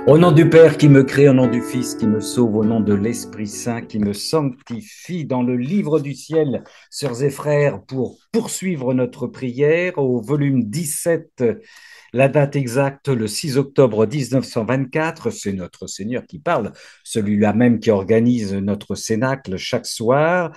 Au nom du Père qui me crée, au nom du Fils qui me sauve, au nom de l'Esprit Saint qui me sanctifie, dans le livre du ciel, sœurs et frères, pour poursuivre notre prière au volume 17, la date exacte, le 6 octobre 1924, c'est notre Seigneur qui parle, celui-là même qui organise notre cénacle chaque soir.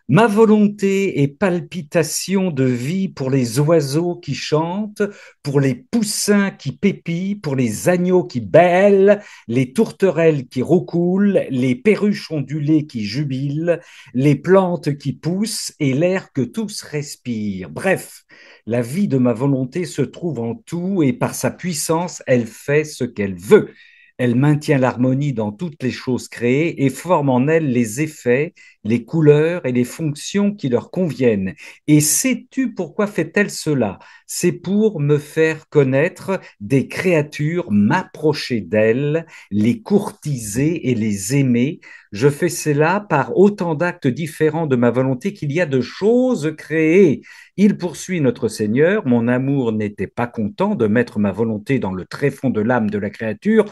Ma volonté est palpitation de vie pour les oiseaux qui chantent, pour les poussins qui pépient, pour les agneaux qui bêlent, les tourterelles qui roucoulent, les perruches ondulées qui jubilent, les plantes qui poussent et l'air que tous respirent. Bref, la vie de ma volonté se trouve en tout et par sa puissance, elle fait ce qu'elle veut. Elle maintient l'harmonie dans toutes les choses créées et forme en elle les effets, les couleurs et les fonctions qui leur conviennent. Et sais-tu pourquoi fait-elle cela? C'est pour me faire connaître des créatures, m'approcher d'elles, les courtiser et les aimer. Je fais cela par autant d'actes différents de ma volonté qu'il y a de choses créées. Il poursuit notre Seigneur, mon amour n'était pas content de mettre ma volonté dans le tréfonds de l'âme de la créature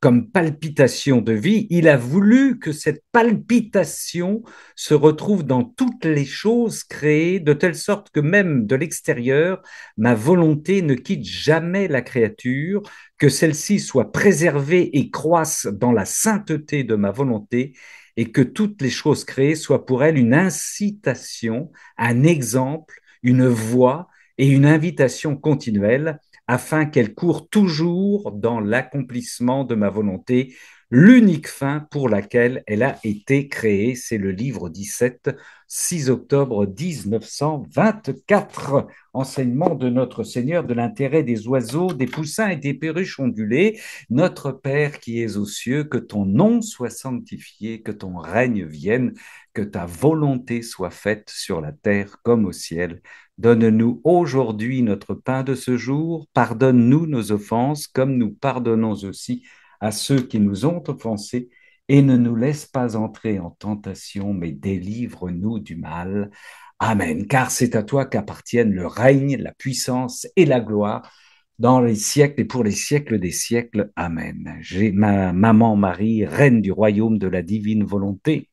comme palpitation de vie, il a voulu que cette palpitation se retrouve dans toutes les choses créées, de telle sorte que même de l'extérieur, ma volonté ne quitte jamais la créature, que celle-ci soit préservée et croisse dans la sainteté de ma volonté, et que toutes les choses créées soient pour elle une incitation, un exemple, une voie et une invitation continuelle afin qu'elle court toujours dans l'accomplissement de ma volonté, l'unique fin pour laquelle elle a été créée. C'est le livre 17, 6 octobre 1924. Enseignement de notre Seigneur de l'intérêt des oiseaux, des poussins et des perruches ondulées. Notre Père qui es aux cieux, que ton nom soit sanctifié, que ton règne vienne, que ta volonté soit faite sur la terre comme au ciel. Donne-nous aujourd'hui notre pain de ce jour. Pardonne-nous nos offenses, comme nous pardonnons aussi à ceux qui nous ont offensés. Et ne nous laisse pas entrer en tentation, mais délivre-nous du mal. Amen. Car c'est à toi qu'appartiennent le règne, la puissance et la gloire dans les siècles et pour les siècles des siècles. Amen. J'ai ma maman Marie, reine du royaume de la divine volonté,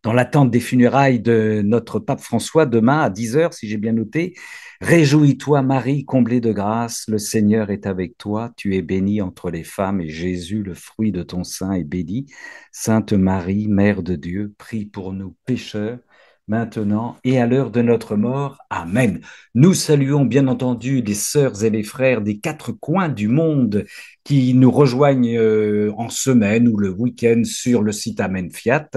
dans l'attente des funérailles de notre pape François, demain à 10 heures, si j'ai bien noté. Réjouis-toi, Marie, comblée de grâce, le Seigneur est avec toi. Tu es bénie entre les femmes et Jésus, le fruit de ton sein, est béni. Sainte Marie, Mère de Dieu, prie pour nous pécheurs, maintenant et à l'heure de notre mort. Amen. Nous saluons bien entendu les sœurs et les frères des quatre coins du monde qui nous rejoignent en semaine ou le week-end sur le site Amen Fiat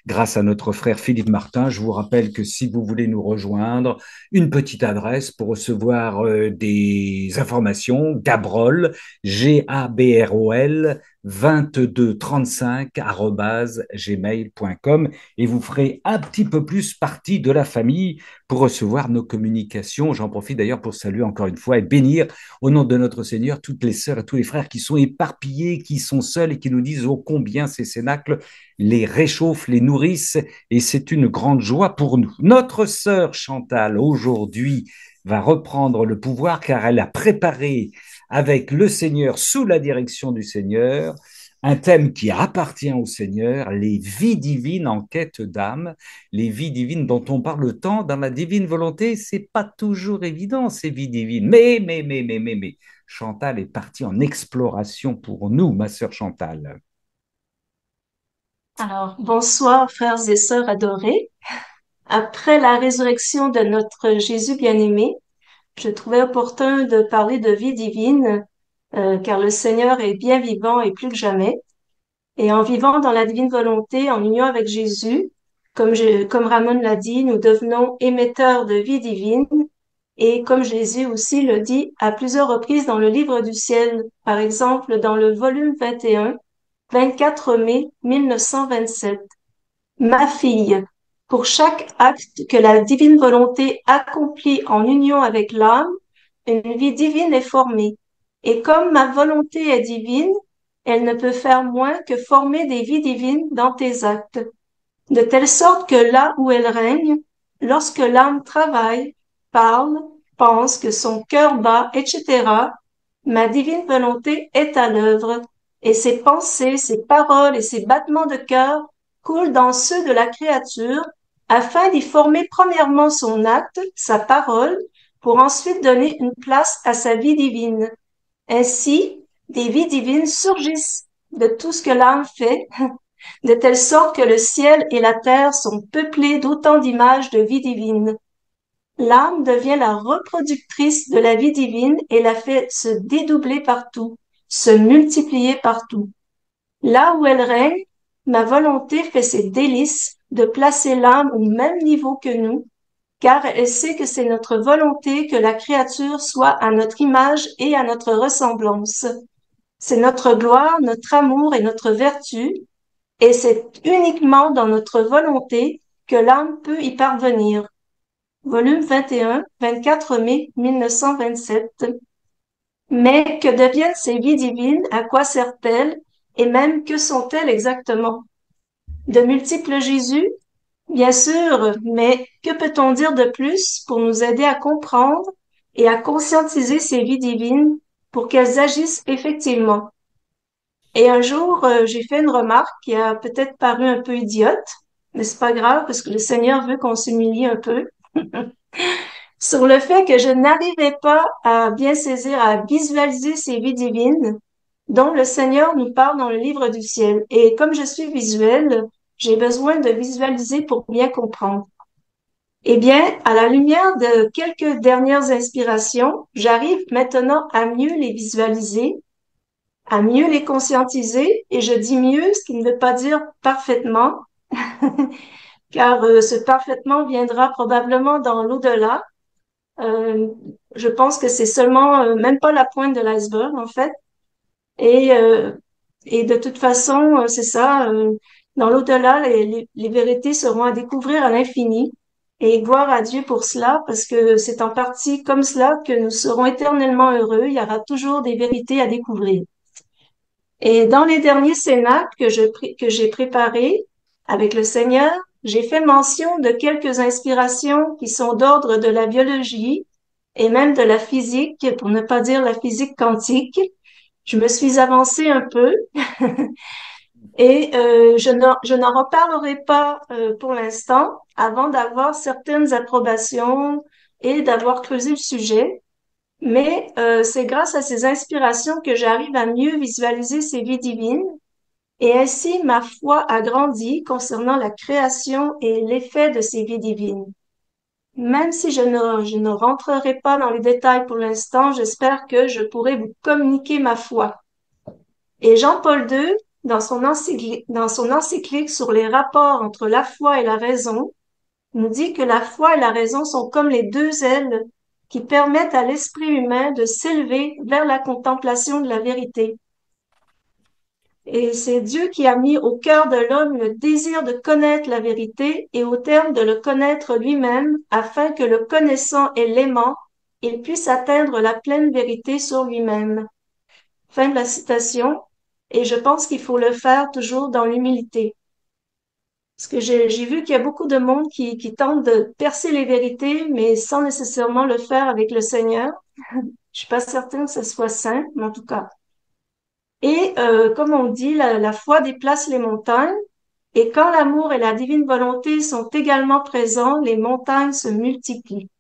grâce à notre frère Philippe Martin. Je vous rappelle que si vous voulez nous rejoindre, une petite adresse pour recevoir des informations, Gabrol, Gabrol, 2235@gmail.com et vous ferez un petit peu plus partie de la famille pour recevoir nos communications. J'en profite d'ailleurs pour saluer encore une fois et bénir au nom de notre Seigneur toutes les sœurs et tous les frères qui sont éparpillés, qui sont seuls et qui nous disent ô combien ces cénacles les réchauffent, les nourrissent et c'est une grande joie pour nous. Notre sœur Chantal aujourd'hui va reprendre le pouvoir car elle a préparé avec le Seigneur, sous la direction du Seigneur, un thème qui appartient au Seigneur, les vies divines en quête d'âme, les vies divines dont on parle tant dans la divine volonté, c'est pas toujours évident ces vies divines, mais, Chantal est partie en exploration pour nous, ma sœur Chantal. Alors, bonsoir, frères et sœurs adorés. Après la résurrection de notre Jésus bien-aimé, je trouvais opportun de parler de vie divine, car le Seigneur est bien vivant et plus que jamais. Et en vivant dans la divine volonté, en union avec Jésus, comme Ramon l'a dit, nous devenons émetteurs de vie divine. Et comme Jésus aussi le dit à plusieurs reprises dans le livre du ciel, par exemple dans le volume 21, 24 mai 1927. Ma fille, pour chaque acte que la divine volonté accomplit en union avec l'âme, une vie divine est formée. Et comme ma volonté est divine, elle ne peut faire moins que former des vies divines dans tes actes, de telle sorte que là où elle règne, lorsque l'âme travaille, parle, pense, que son cœur bat, etc., Ma divine volonté est à l'œuvre, et ses pensées, ses paroles et ses battements de cœur coulent dans ceux de la créature, afin d'y former premièrement son acte, sa parole, pour ensuite donner une place à sa vie divine. Ainsi, des vies divines surgissent de tout ce que l'âme fait, de telle sorte que le ciel et la terre sont peuplés d'autant d'images de vie divine. L'âme devient la reproductrice de la vie divine et la fait se dédoubler partout, se multiplier partout. Là où elle règne, ma volonté fait ses délices de placer l'âme au même niveau que nous, car elle sait que c'est notre volonté que la créature soit à notre image et à notre ressemblance. C'est notre gloire, notre amour et notre vertu, et c'est uniquement dans notre volonté que l'âme peut y parvenir. Volume 21, 24 mai 1927. Mais que deviennent ces vies divines? À quoi servent-elles? Et même que sont-elles exactement? De multiples Jésus? Bien sûr, mais que peut-on dire de plus pour nous aider à comprendre et à conscientiser ces vies divines pour qu'elles agissent effectivement? Et un jour, j'ai fait une remarque qui a peut-être paru un peu idiote, mais c'est pas grave parce que le Seigneur veut qu'on s'humilie un peu. Sur le fait que je n'arrivais pas à bien saisir, à visualiser ces vies divines dont le Seigneur nous parle dans le livre du ciel. Et comme je suis visuelle, j'ai besoin de visualiser pour bien comprendre. Eh bien, à la lumière de quelques dernières inspirations, j'arrive maintenant à mieux les visualiser, à mieux les conscientiser, et je dis mieux, ce qui ne veut pas dire parfaitement, car ce parfaitement viendra probablement dans l'au-delà. Euh, je pense que c'est seulement même pas la pointe de l'iceberg en fait. Et euh, et de toute façon, c'est ça. Dans l'au-delà, les vérités seront à découvrir à l'infini. Et gloire à Dieu pour cela, parce que c'est en partie comme cela que nous serons éternellement heureux. Il y aura toujours des vérités à découvrir. Et dans les derniers cénacles que j'ai préparés avec le Seigneur, j'ai fait mention de quelques inspirations qui sont d'ordre de la biologie et même de la physique, pour ne pas dire la physique quantique. Je me suis avancée un peu et je n'en reparlerai pas pour l'instant avant d'avoir certaines approbations et d'avoir creusé le sujet. Mais c'est grâce à ces inspirations que j'arrive à mieux visualiser ces vies divines et ainsi ma foi a grandi concernant la création et l'effet de ces vies divines. Même si je ne rentrerai pas dans les détails pour l'instant, j'espère que je pourrai vous communiquer ma foi. Et Jean-Paul II, dans son encyclique sur les rapports entre la foi et la raison, nous dit que la foi et la raison sont comme les deux ailes qui permettent à l'esprit humain de s'élever vers la contemplation de la vérité. Et c'est Dieu qui a mis au cœur de l'homme le désir de connaître la vérité et au terme de le connaître lui-même, afin que le connaissant et l'aimant, il puisse atteindre la pleine vérité sur lui-même. Fin de la citation. Et je pense qu'il faut le faire toujours dans l'humilité. Parce que j'ai vu qu'il y a beaucoup de monde qui tente de percer les vérités, mais sans nécessairement le faire avec le Seigneur. Je suis pas certaine que ce soit sain, mais en tout cas. Et comme on dit, la foi déplace les montagnes. Et quand l'amour et la divine volonté sont également présents, les montagnes se multiplient.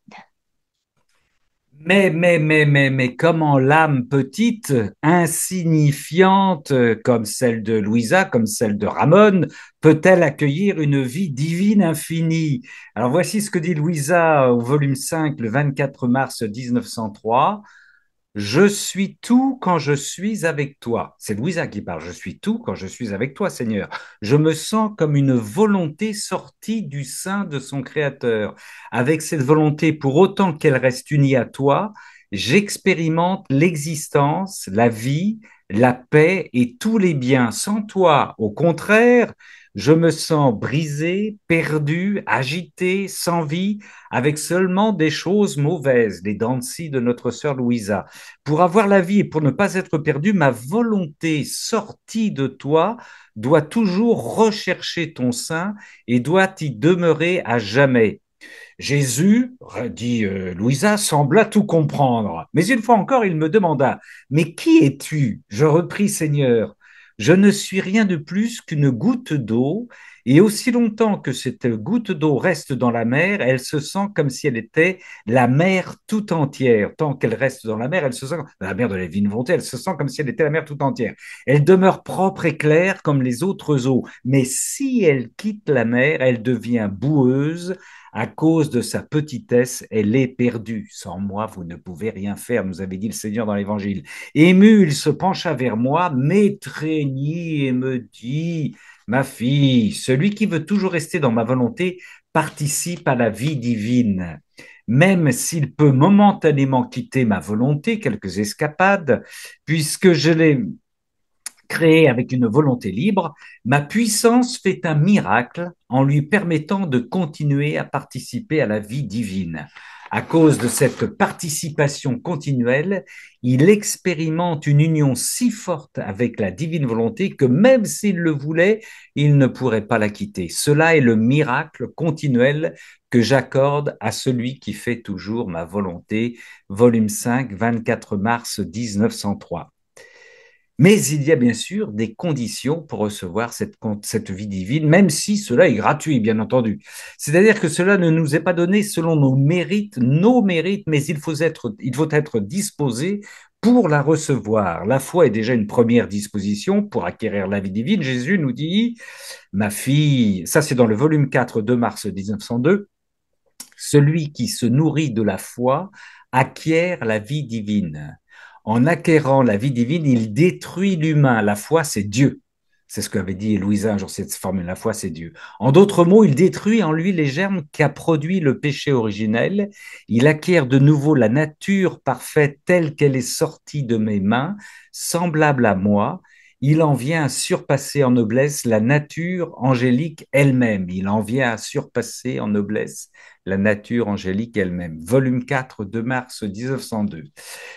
Mais, comment l'âme petite, insignifiante comme celle de Louisa, comme celle de Ramon, peut-elle accueillir une vie divine infinie? Alors voici ce que dit Louisa au volume 5, le 24 mars 1903. Je suis tout quand je suis avec toi. C'est Louisa qui parle. Je suis tout quand je suis avec toi, Seigneur. Je me sens comme une volonté sortie du sein de son Créateur. Avec cette volonté, pour autant qu'elle reste unie à toi, j'expérimente l'existence, la vie, la paix et tous les biens. Sans toi, au contraire, je me sens brisé, perdu, agité, sans vie, avec seulement des choses mauvaises, les dents de scie de notre sœur Louisa. Pour avoir la vie et pour ne pas être perdu, ma volonté sortie de toi doit toujours rechercher ton sein et doit y demeurer à jamais. Jésus, dit Louisa, sembla tout comprendre. Mais une fois encore, il me demanda, mais qui es-tu? Je repris, Seigneur, je ne suis rien de plus qu'une goutte d'eau, et aussi longtemps que cette goutte d'eau reste dans la mer, elle se sent comme si elle était la mer tout entière. Tant qu'elle reste dans la mer, elle se sent, la mer de la divine volonté, elle se sent comme si elle était la mer tout entière. Elle demeure propre et claire comme les autres eaux, mais si elle quitte la mer, elle devient boueuse. À cause de sa petitesse, elle est perdue. Sans moi, vous ne pouvez rien faire, nous avait dit le Seigneur dans l'Évangile. Ému, il se pencha vers moi, m'étreignit et me dit, ma fille, celui qui veut toujours rester dans ma volonté participe à la vie divine. Même s'il peut momentanément quitter ma volonté, quelques escapades, puisque je l'ai créé avec une volonté libre, ma puissance fait un miracle en lui permettant de continuer à participer à la vie divine. À cause de cette participation continuelle, il expérimente une union si forte avec la divine volonté que même s'il le voulait, il ne pourrait pas la quitter. Cela est le miracle continuel que j'accorde à celui qui fait toujours ma volonté. Volume 5, 24 mars 1903. Mais il y a bien sûr des conditions pour recevoir cette vie divine, même si cela est gratuit, bien entendu. C'est-à-dire que cela ne nous est pas donné selon nos mérites, mais il faut être disposé pour la recevoir. La foi est déjà une première disposition pour acquérir la vie divine. Jésus nous dit, ma fille, ça c'est dans le volume 4 de mars 1902, celui qui se nourrit de la foi acquiert la vie divine. En acquérant la vie divine, il détruit l'humain. La foi, c'est Dieu. C'est ce qu'avait dit Louisa un jour, cette formule. La foi, c'est Dieu. En d'autres mots, il détruit en lui les germes qu'a produit le péché originel. Il acquiert de nouveau la nature parfaite telle qu'elle est sortie de mes mains, semblable à moi. Il en vient à surpasser en noblesse la nature angélique elle-même. Il en vient à surpasser en noblesse la nature angélique elle-même. Volume 4 de mars 1902.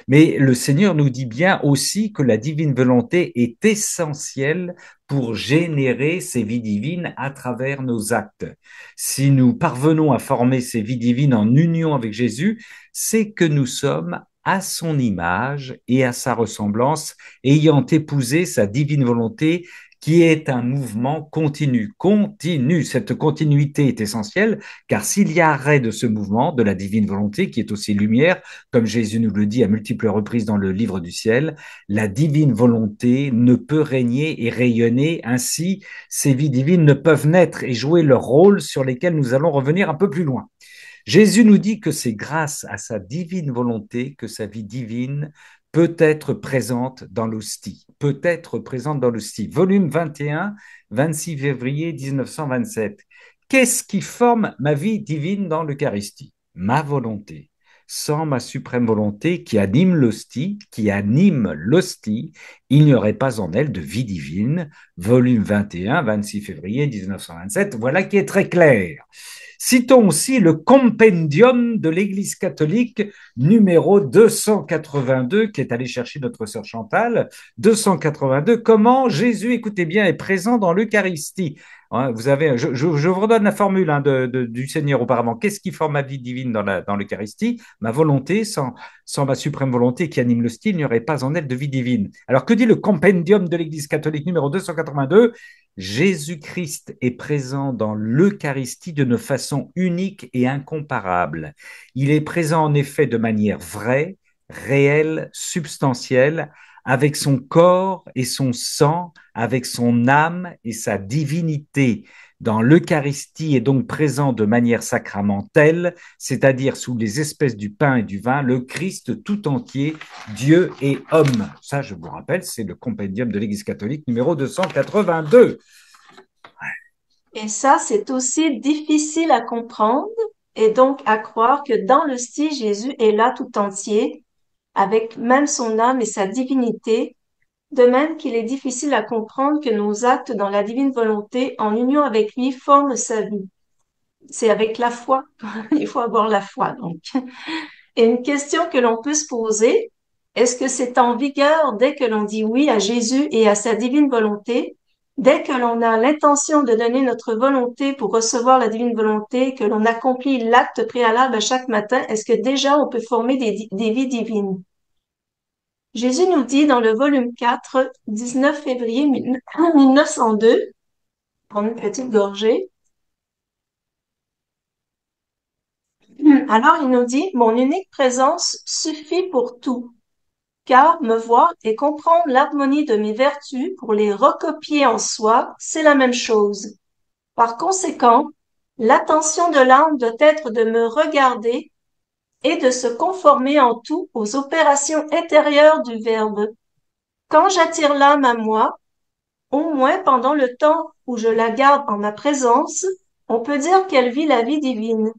Mais le Seigneur nous dit bien aussi que la divine volonté est essentielle pour générer ces vies divines à travers nos actes. Si nous parvenons à former ces vies divines en union avec Jésus, c'est que nous sommes à son image et à sa ressemblance, ayant épousé sa divine volonté qui est un mouvement continu. Continu. Cette continuité est essentielle, car s'il y a arrêt de ce mouvement, de la divine volonté, qui est aussi lumière, comme Jésus nous le dit à multiples reprises dans le livre du ciel, la divine volonté ne peut régner et rayonner. Ainsi, ces vies divines ne peuvent naître et jouer leur rôle sur lesquels nous allons revenir un peu plus loin. Jésus nous dit que c'est grâce à sa divine volonté que sa vie divine peut être présente dans l'hostie. Peut être présente dans l'hostie. Volume 21, 26 février 1927. Qu'est-ce qui forme ma vie divine dans l'Eucharistie? Ma volonté. Sans ma suprême volonté qui anime l'hostie, il n'y aurait pas en elle de vie divine. Volume 21, 26 février 1927. Voilà qui est très clair. Citons aussi le compendium de l'Église catholique numéro 282, qui est allé chercher notre sœur Chantal. 282, comment Jésus, écoutez bien, est présent dans l'Eucharistie. Hein, vous avez, je vous redonne la formule du Seigneur auparavant. Qu'est-ce qui forme ma vie divine dans l'Eucharistie? Ma volonté, sans ma suprême volonté qui anime le style, il n'y aurait pas en elle de vie divine. Alors que dit le compendium de l'Église catholique numéro 282? Jésus-Christ est présent dans l'Eucharistie d'une façon unique et incomparable. Il est présent en effet de manière vraie, réelle, substantielle, avec son corps et son sang, avec son âme et sa divinité. Dans l'Eucharistie est donc présent de manière sacramentelle, c'est-à-dire sous les espèces du pain et du vin, le Christ tout entier, Dieu et homme. Ça, je vous rappelle, c'est le compendium de l'Église catholique numéro 282. Et ça, c'est aussi difficile à comprendre et donc à croire que dans l'hostie, Jésus est là tout entier, avec même son âme et sa divinité, de même qu'il est difficile à comprendre que nos actes dans la divine volonté, en union avec lui, forment sa vie. C'est avec la foi. Il faut avoir la foi, donc. Et une question que l'on peut se poser, est-ce que c'est en vigueur dès que l'on dit oui à Jésus et à sa divine volonté, Dès que l'on a l'intention de donner notre volonté pour recevoir la divine volonté, que l'on accomplit l'acte préalable à chaque matin, est-ce que déjà on peut former des vies divines? Jésus nous dit dans le volume 4, 19 février 1902, prendre une petite gorgée. Alors il nous dit, mon unique présence suffit pour tout, car me voir et comprendre l'harmonie de mes vertus pour les recopier en soi, c'est la même chose. Par conséquent, l'attention de l'âme doit être de me regarder et de se conformer en tout aux opérations intérieures du Verbe. Quand j'attire l'âme à moi, au moins pendant le temps où je la garde en ma présence, on peut dire qu'elle vit la vie divine.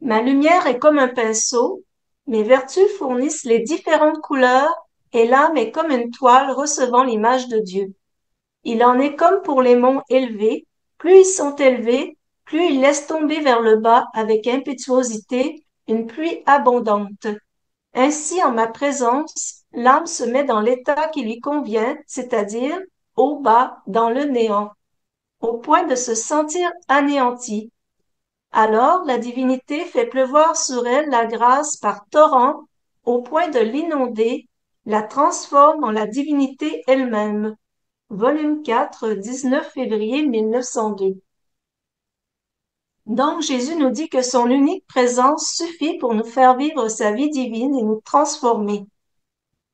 Ma lumière est comme un pinceau, mes vertus fournissent les différentes couleurs et l'âme est comme une toile recevant l'image de Dieu. Il en est comme pour les monts élevés, plus ils sont élevés, plus ils laissent tomber vers le bas avec impétuosité une pluie abondante. Ainsi, en ma présence, l'âme se met dans l'état qui lui convient, c'est-à-dire au bas, dans le néant, au point de se sentir anéantie. Alors, la divinité fait pleuvoir sur elle la grâce par torrent, au point de l'inonder, la transforme en la divinité elle-même. Volume 4, 19 février 1902. Donc, Jésus nous dit que son unique présence suffit pour nous faire vivre sa vie divine et nous transformer.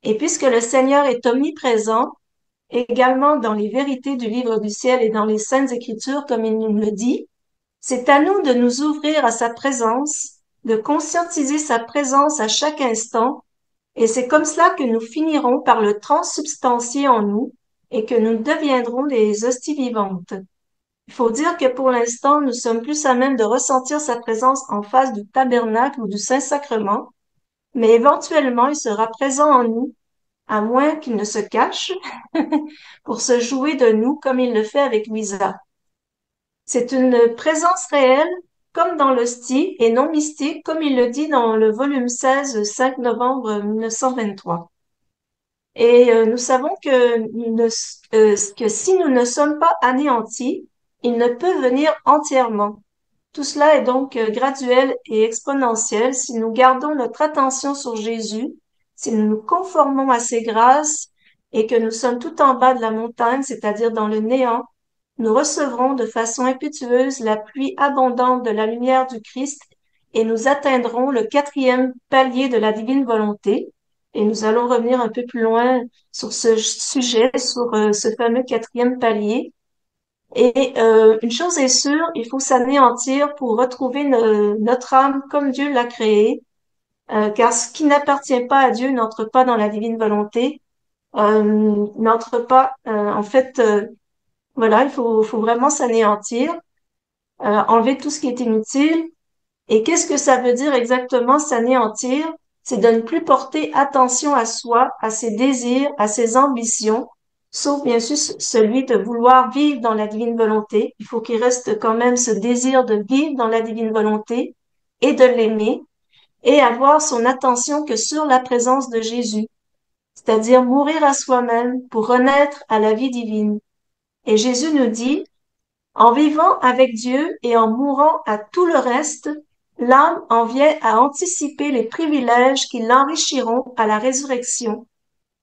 Et puisque le Seigneur est omniprésent, également dans les vérités du livre du ciel et dans les saintes écritures, comme il nous le dit, c'est à nous de nous ouvrir à sa présence, de conscientiser sa présence à chaque instant, et c'est comme cela que nous finirons par le transsubstancier en nous et que nous deviendrons des hosties vivantes. Il faut dire que pour l'instant, nous sommes plus à même de ressentir sa présence en face du tabernacle ou du Saint-Sacrement, mais éventuellement, il sera présent en nous, à moins qu'il ne se cache, pour se jouer de nous comme il le fait avec Louisa. C'est une présence réelle, comme dans l'hostie, et non mystique, comme il le dit dans le volume 16, 5 novembre 1923. Et nous savons que si nous ne sommes pas anéantis, il ne peut venir entièrement. Tout cela est donc graduel et exponentiel si nous gardons notre attention sur Jésus, si nous nous conformons à ses grâces et que nous sommes tout en bas de la montagne, c'est-à-dire dans le néant, nous recevrons de façon impétueuse la pluie abondante de la lumière du Christ et nous atteindrons le quatrième palier de la divine volonté. Et nous allons revenir un peu plus loin sur ce sujet, sur ce fameux quatrième palier. Et une chose est sûre, il faut s'anéantir pour retrouver notre âme comme Dieu l'a créée, car ce qui n'appartient pas à Dieu n'entre pas dans la divine volonté, n'entre pas, en fait, voilà, il faut vraiment s'anéantir, enlever tout ce qui est inutile. Et qu'est-ce que ça veut dire exactement s'anéantir? C'est de ne plus porter attention à soi, à ses désirs, à ses ambitions, sauf bien sûr celui de vouloir vivre dans la divine volonté. Il faut qu'il reste quand même ce désir de vivre dans la divine volonté et de l'aimer et avoir son attention que sur la présence de Jésus, c'est-à-dire mourir à soi-même pour renaître à la vie divine. Et Jésus nous dit, en vivant avec Dieu et en mourant à tout le reste, l'âme en vient à anticiper les privilèges qui l'enrichiront à la résurrection,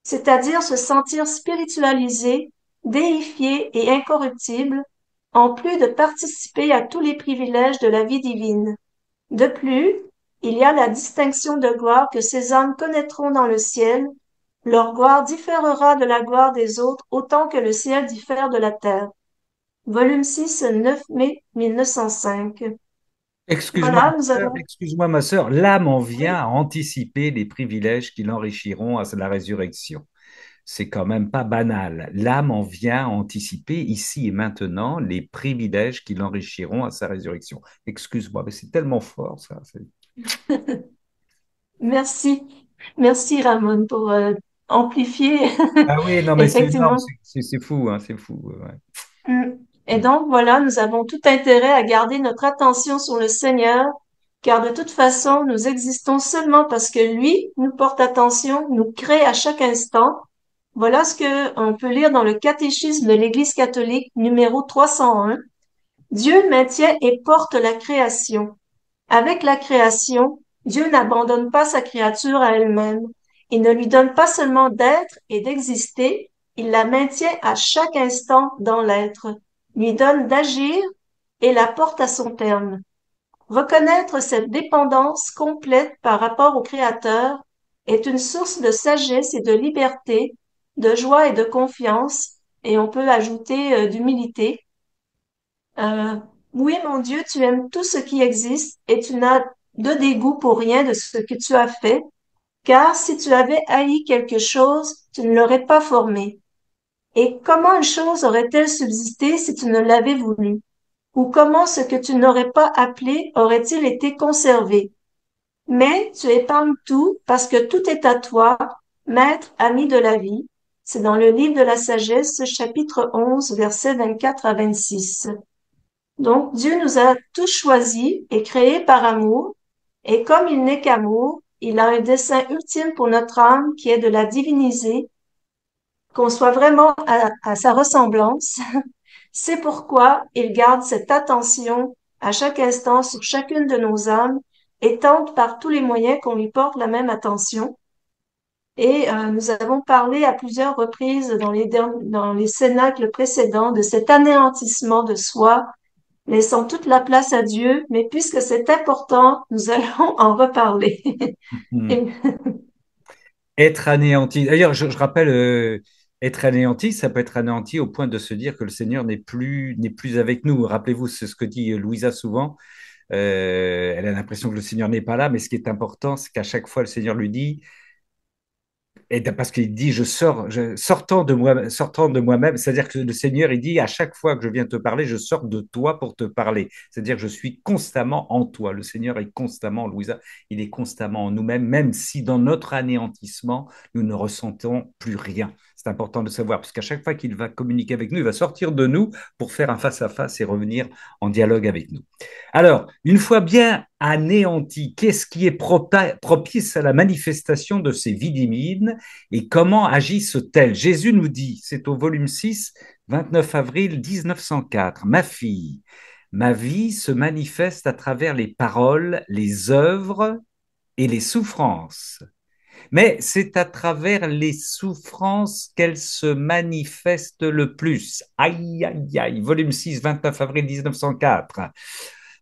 c'est-à-dire se sentir spiritualisé, déifié et incorruptible, en plus de participer à tous les privilèges de la vie divine. De plus, il y a la distinction de gloire que ces âmes connaîtront dans le ciel. Leur gloire différera de la gloire des autres autant que le ciel diffère de la terre. Volume 6, 9 mai 1905. Voilà, nous avons... Excuse-moi, ma sœur, l'âme en vient Oui, à anticiper les privilèges qui l'enrichiront à la résurrection. C'est quand même pas banal. L'âme en vient à anticiper ici et maintenant les privilèges qui l'enrichiront à sa résurrection. Excuse-moi, mais c'est tellement fort ça. merci. Merci, Ramon, pour amplifier, Ah oui, non, mais c'est énorme, effectivement. c'est fou, hein, c'est fou. Ouais. Mm. Et donc, voilà, nous avons tout intérêt à garder notre attention sur le Seigneur, car de toute façon, nous existons seulement parce que lui nous porte attention, nous crée à chaque instant. Voilà ce que on peut lire dans le catéchisme de l'Église catholique numéro 301. Dieu maintient et porte la création. Avec la création, Dieu n'abandonne pas sa créature à elle-même. Il ne lui donne pas seulement d'être et d'exister, il la maintient à chaque instant dans l'être, lui donne d'agir et la porte à son terme. Reconnaître cette dépendance complète par rapport au Créateur est une source de sagesse et de liberté, de joie et de confiance, et on peut ajouter d'humilité. Euh, oui, mon Dieu, tu aimes tout ce qui existe et tu n'as de dégoût pour rien de ce que tu as fait, car si tu avais haï quelque chose, tu ne l'aurais pas formé. Et comment une chose aurait-elle subsisté si tu ne l'avais voulu? Ou comment ce que tu n'aurais pas appelé aurait-il été conservé? Mais tu épargnes tout parce que tout est à toi, maître, ami de la vie. C'est dans le livre de la sagesse, chapitre 11, versets 24 à 26. Donc, Dieu nous a tous choisis et créés par amour, et comme il n'est qu'amour, il a un dessein ultime pour notre âme qui est de la diviniser, qu'on soit vraiment à sa ressemblance. C'est pourquoi il garde cette attention à chaque instant sur chacune de nos âmes et tente par tous les moyens qu'on lui porte la même attention. Et nous avons parlé à plusieurs reprises dans les cénacles précédents de cet anéantissement de soi, laissant toute la place à Dieu, mais puisque c'est important, nous allons en reparler. Hmm. Et- Être anéanti. D'ailleurs, je rappelle, être anéanti, ça peut être anéanti au point de se dire que le Seigneur n'est plus avec nous. Rappelez-vous, c'est ce que dit Louisa souvent. Elle a l'impression que le Seigneur n'est pas là, mais ce qui est important, c'est qu'à chaque fois, le Seigneur lui dit, et parce qu'il dit, sortant de moi-même, c'est-à-dire que le Seigneur, il dit, à chaque fois que je viens te parler, je sors de toi pour te parler. C'est-à-dire que je suis constamment en toi. Le Seigneur est constamment, Louisa, il est constamment en nous-mêmes, même si dans notre anéantissement, nous ne ressentons plus rien. C'est important de savoir, parce qu'à chaque fois qu'il va communiquer avec nous, il va sortir de nous pour faire un face-à-face et revenir en dialogue avec nous. Alors, une fois bien anéanti, qu'est-ce qui est propice à la manifestation de ces vies divines et comment agissent-elles? Jésus nous dit, c'est au volume 6, 29 avril 1904, ma fille, ma vie se manifeste à travers les paroles, les œuvres et les souffrances. Mais c'est à travers les souffrances qu'elle se manifeste le plus. Aïe, aïe, aïe. Volume 6, 29 avril 1904.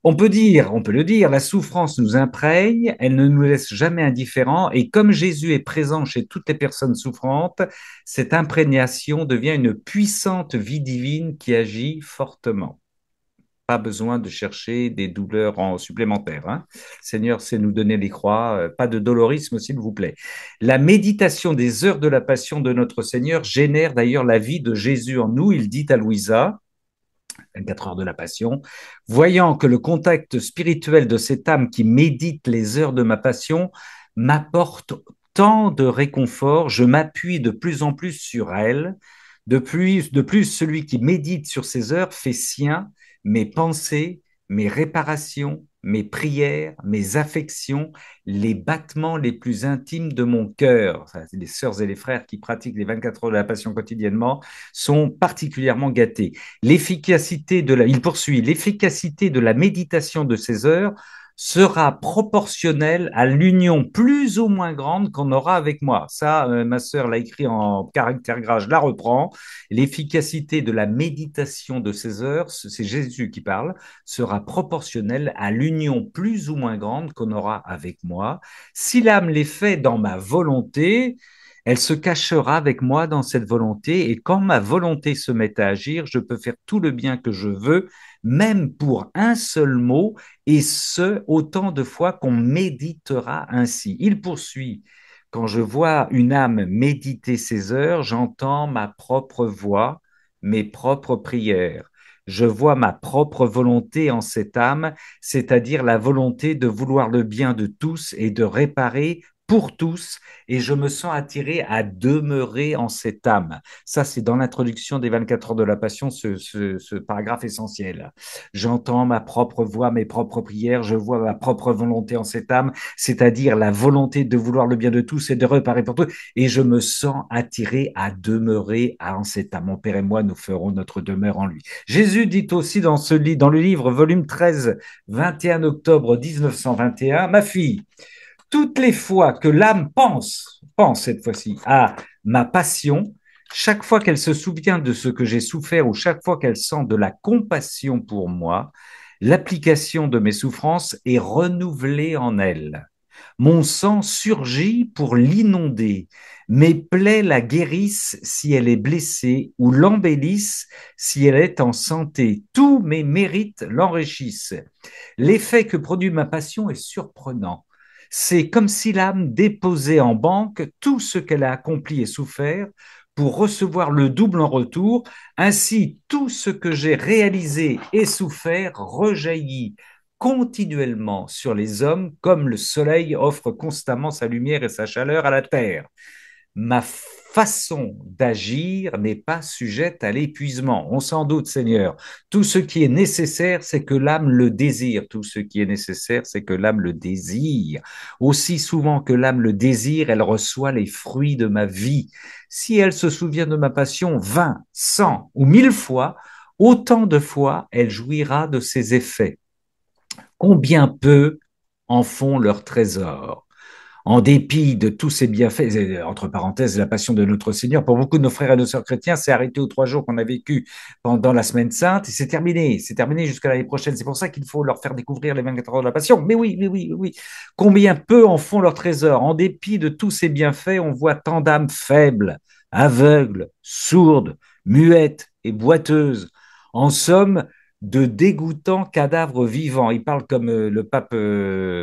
On peut le dire, la souffrance nous imprègne, elle ne nous laisse jamais indifférents, et comme Jésus est présent chez toutes les personnes souffrantes, cette imprégnation devient une puissante vie divine qui agit fortement. Pas besoin de chercher des douleurs supplémentaires. Hein. Seigneur sait nous donner les croix, pas de dolorisme, s'il vous plaît. La méditation des heures de la passion de notre Seigneur génère d'ailleurs la vie de Jésus en nous. Il dit à Louisa, 24 heures de la passion, voyant que le contact spirituel de cette âme qui médite les heures de ma passion m'apporte tant de réconfort, je m'appuie de plus en plus sur elle. De plus, celui qui médite sur ces heures fait sien mes pensées, mes réparations, mes prières, mes affections, les battements les plus intimes de mon cœur. Les sœurs et les frères qui pratiquent les 24 heures de la passion quotidiennement sont particulièrement gâtés. Il poursuit, l'efficacité de la méditation de ces heures sera proportionnelle à l'union plus ou moins grande qu'on aura avec moi. Ça, ma sœur l'a écrit en caractère gras, je la reprends. L'efficacité de la méditation de ces heures, c'est Jésus qui parle, sera proportionnelle à l'union plus ou moins grande qu'on aura avec moi. Si l'âme les fait dans ma volonté, elle se cachera avec moi dans cette volonté, et quand ma volonté se met à agir, je peux faire tout le bien que je veux, même pour un seul mot, et ce, autant de fois qu'on méditera ainsi. Il poursuit, quand je vois une âme méditer ses heures, j'entends ma propre voix, mes propres prières. Je vois ma propre volonté en cette âme, c'est-à-dire la volonté de vouloir le bien de tous et de réparer pour tous et je me sens attiré à demeurer en cette âme. Ça, c'est dans l'introduction des 24 heures de la Passion, ce paragraphe essentiel. J'entends ma propre voix, mes propres prières, je vois ma propre volonté en cette âme, c'est-à-dire la volonté de vouloir le bien de tous et de réparer pour tous, et je me sens attiré à demeurer en cet âme. Mon Père et moi, nous ferons notre demeure en lui. Jésus dit aussi dans le livre, volume 13, 21 octobre 1921, ma fille, toutes les fois que l'âme pense cette fois-ci à ma passion, chaque fois qu'elle se souvient de ce que j'ai souffert ou chaque fois qu'elle sent de la compassion pour moi, l'application de mes souffrances est renouvelée en elle. Mon sang surgit pour l'inonder. Mes plaies la guérissent si elle est blessée ou l'embellissent si elle est en santé. Tous mes mérites l'enrichissent. L'effet que produit ma passion est surprenant. C'est comme si l'âme déposait en banque tout ce qu'elle a accompli et souffert pour recevoir le double en retour. Ainsi, tout ce que j'ai réalisé et souffert rejaillit continuellement sur les hommes comme le soleil offre constamment sa lumière et sa chaleur à la terre. Ma façon d'agir n'est pas sujette à l'épuisement. On s'en doute, Seigneur. Tout ce qui est nécessaire, c'est que l'âme le désire. Tout ce qui est nécessaire, c'est que l'âme le désire. Aussi souvent que l'âme le désire, elle reçoit les fruits de ma vie. Si elle se souvient de ma passion 20, 100 ou 1000 fois, autant de fois elle jouira de ses effets. Combien peu en font leur trésor. En dépit de tous ces bienfaits, entre parenthèses, la passion de notre Seigneur, pour beaucoup de nos frères et nos sœurs chrétiens, c'est arrêté aux 3 jours qu'on a vécu pendant la semaine sainte et c'est terminé jusqu'à l'année prochaine. C'est pour ça qu'il faut leur faire découvrir les 24 heures de la passion. Mais oui, mais oui, mais oui. Combien peu en font leur trésor. En dépit de tous ces bienfaits, on voit tant d'âmes faibles, aveugles, sourdes, muettes et boiteuses. En somme, de dégoûtants cadavres vivants. Il parle comme le pape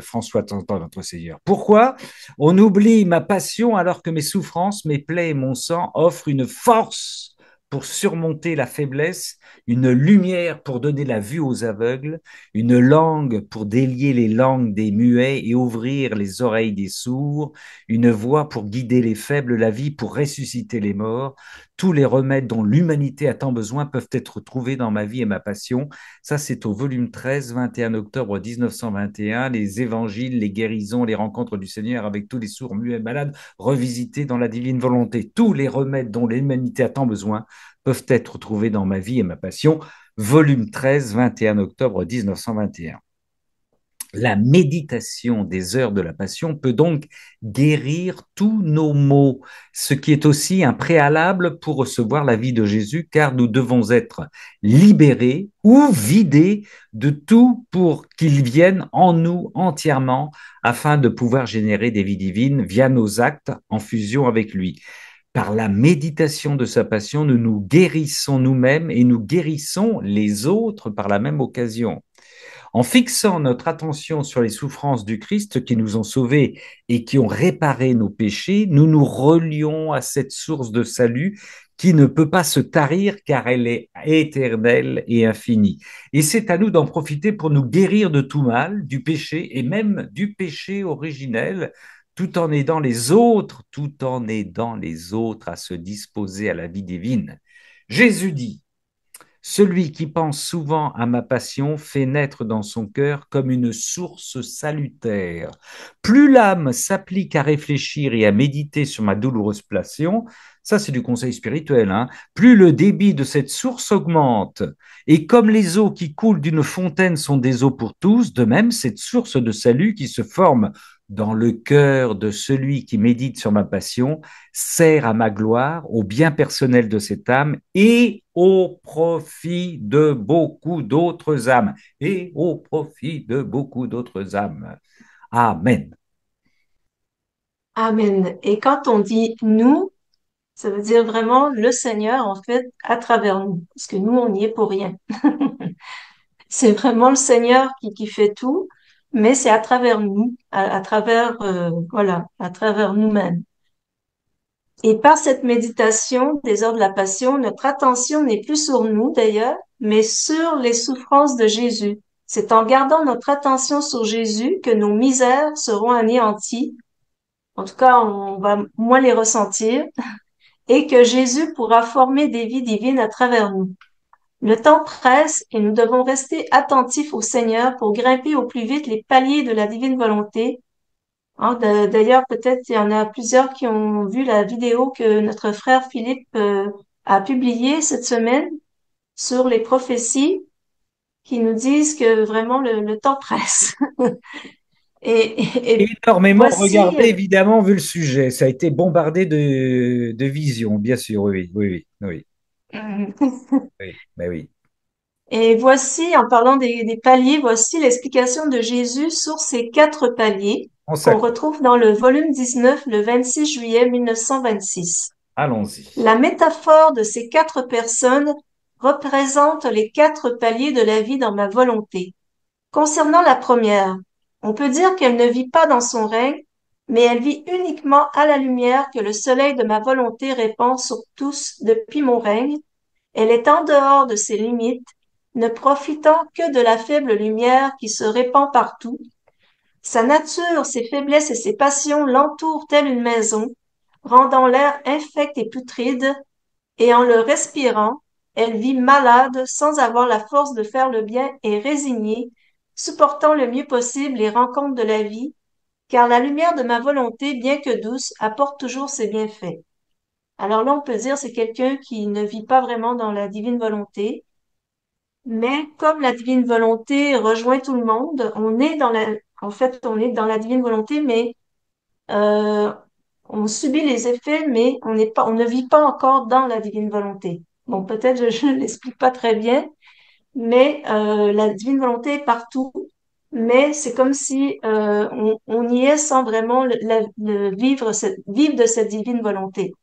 François Tantan, notre Seigneur. Pourquoi on oublie ma passion alors que mes souffrances, mes plaies et mon sang offrent une force pour surmonter la faiblesse, une lumière pour donner la vue aux aveugles, une langue pour délier les langues des muets et ouvrir les oreilles des sourds, une voix pour guider les faibles, la vie pour ressusciter les morts. Tous les remèdes dont l'humanité a tant besoin peuvent être trouvés dans ma vie et ma passion. Ça, c'est au volume 13, 21 octobre 1921, les évangiles, les guérisons, les rencontres du Seigneur avec tous les sourds, muets et malades, revisités dans la divine volonté. Tous les remèdes dont l'humanité a tant besoin peuvent être trouvés dans ma vie et ma passion. Volume 13, 21 octobre 1921. La méditation des heures de la Passion peut donc guérir tous nos maux, ce qui est aussi un préalable pour recevoir la vie de Jésus, car nous devons être libérés ou vidés de tout pour qu'il vienne en nous entièrement, afin de pouvoir générer des vies divines via nos actes en fusion avec lui. Par la méditation de sa passion, nous nous guérissons nous-mêmes et nous guérissons les autres par la même occasion. En fixant notre attention sur les souffrances du Christ qui nous ont sauvés et qui ont réparé nos péchés, nous nous relions à cette source de salut qui ne peut pas se tarir car elle est éternelle et infinie. Et c'est à nous d'en profiter pour nous guérir de tout mal, du péché et même du péché originel, tout en aidant les autres à se disposer à la vie divine. Jésus dit: celui qui pense souvent à ma passion fait naître dans son cœur comme une source salutaire. Plus l'âme s'applique à réfléchir et à méditer sur ma douloureuse passion, ça c'est du conseil spirituel, hein, plus le débit de cette source augmente. Et comme les eaux qui coulent d'une fontaine sont des eaux pour tous, de même cette source de salut qui se forme dans le cœur de celui qui médite sur ma passion sert à ma gloire, au bien personnel de cette âme et au profit de beaucoup d'autres âmes. Et au profit de beaucoup d'autres âmes. Amen. Amen. Et quand on dit nous, ça veut dire vraiment le Seigneur, en fait, à travers nous. Parce que nous, on n'y est pour rien. C'est vraiment le Seigneur qui fait tout, mais c'est à travers nous, à travers, voilà, à travers nous-mêmes. Et par cette méditation des heures de la Passion, notre attention n'est plus sur nous d'ailleurs, mais sur les souffrances de Jésus. C'est en gardant notre attention sur Jésus que nos misères seront anéanties, en tout cas, on va moins les ressentir, et que Jésus pourra former des vies divines à travers nous. Le temps presse et nous devons rester attentifs au Seigneur pour grimper au plus vite les paliers de la divine volonté. Hein, d'ailleurs, peut-être il y en a plusieurs qui ont vu la vidéo que notre frère Philippe a publiée cette semaine sur les prophéties qui nous disent que vraiment le temps presse. Et Énormément voici, regardé, évidemment, vu le sujet. Ça a été bombardé de visions, bien sûr, oui, oui, oui, oui, mais oui. et voici, en parlant des paliers, voici l'explication de Jésus sur ces quatre paliers On qu'on s'accorde. retrouve dans le volume 19, le 26 juillet 1926. Allons-y. La métaphore de ces quatre personnes représente les quatre paliers de la vie dans ma volonté. Concernant la première, on peut dire qu'elle ne vit pas dans son règne, mais elle vit uniquement à la lumière que le soleil de ma volonté répand sur tous depuis mon règne. Elle est en dehors de ses limites, ne profitant que de la faible lumière qui se répand partout. Sa nature, ses faiblesses et ses passions l'entourent telle une maison, rendant l'air infect et putride, et en le respirant, elle vit malade sans avoir la force de faire le bien et résignée, supportant le mieux possible les rencontres de la vie, car la lumière de ma volonté, bien que douce, apporte toujours ses bienfaits. Alors là, on peut dire c'est quelqu'un qui ne vit pas vraiment dans la divine volonté, mais comme la divine volonté rejoint tout le monde, en fait, on est dans la divine volonté, mais euh, on subit les effets, mais on ne vit pas encore dans la divine volonté. Bon, peut-être je ne l'explique pas très bien, mais la divine volonté est partout, mais c'est comme si on y est sans vraiment vivre de cette divine volonté.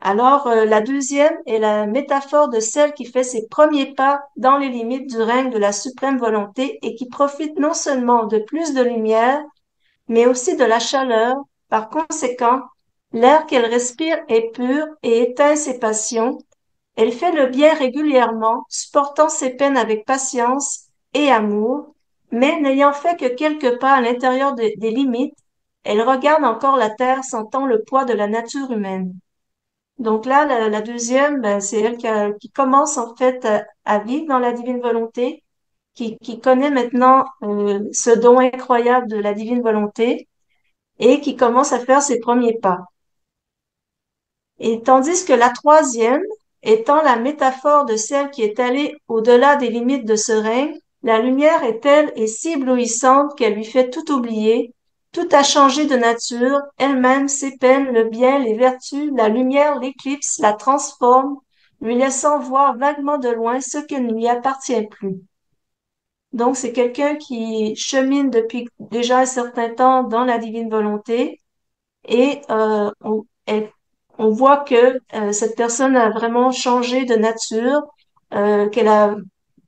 Alors, la deuxième est la métaphore de celle qui fait ses premiers pas dans les limites du règne de la suprême volonté et qui profite non seulement de plus de lumière, mais aussi de la chaleur. Par conséquent, l'air qu'elle respire est pur et éteint ses passions. Elle fait le bien régulièrement, supportant ses peines avec patience et amour, mais n'ayant fait que quelques pas à l'intérieur des limites, elle regarde encore la terre sentant le poids de la nature humaine. Donc là, la deuxième, ben, c'est elle qui commence en fait à vivre dans la divine volonté, qui connaît maintenant ce don incroyable de la divine volonté et qui commence à faire ses premiers pas. Et tandis que la troisième, étant la métaphore de celle qui est allée au-delà des limites de ce règne, la lumière est telle et si éblouissante qu'elle lui fait tout oublier, tout a changé de nature, elle-même, ses peines, le bien, les vertus, la lumière l'éclipse, la transforme, lui laissant voir vaguement de loin ce qui ne lui appartient plus. Donc, c'est quelqu'un qui chemine depuis déjà un certain temps dans la divine volonté et on voit que cette personne a vraiment changé de nature, qu'elle a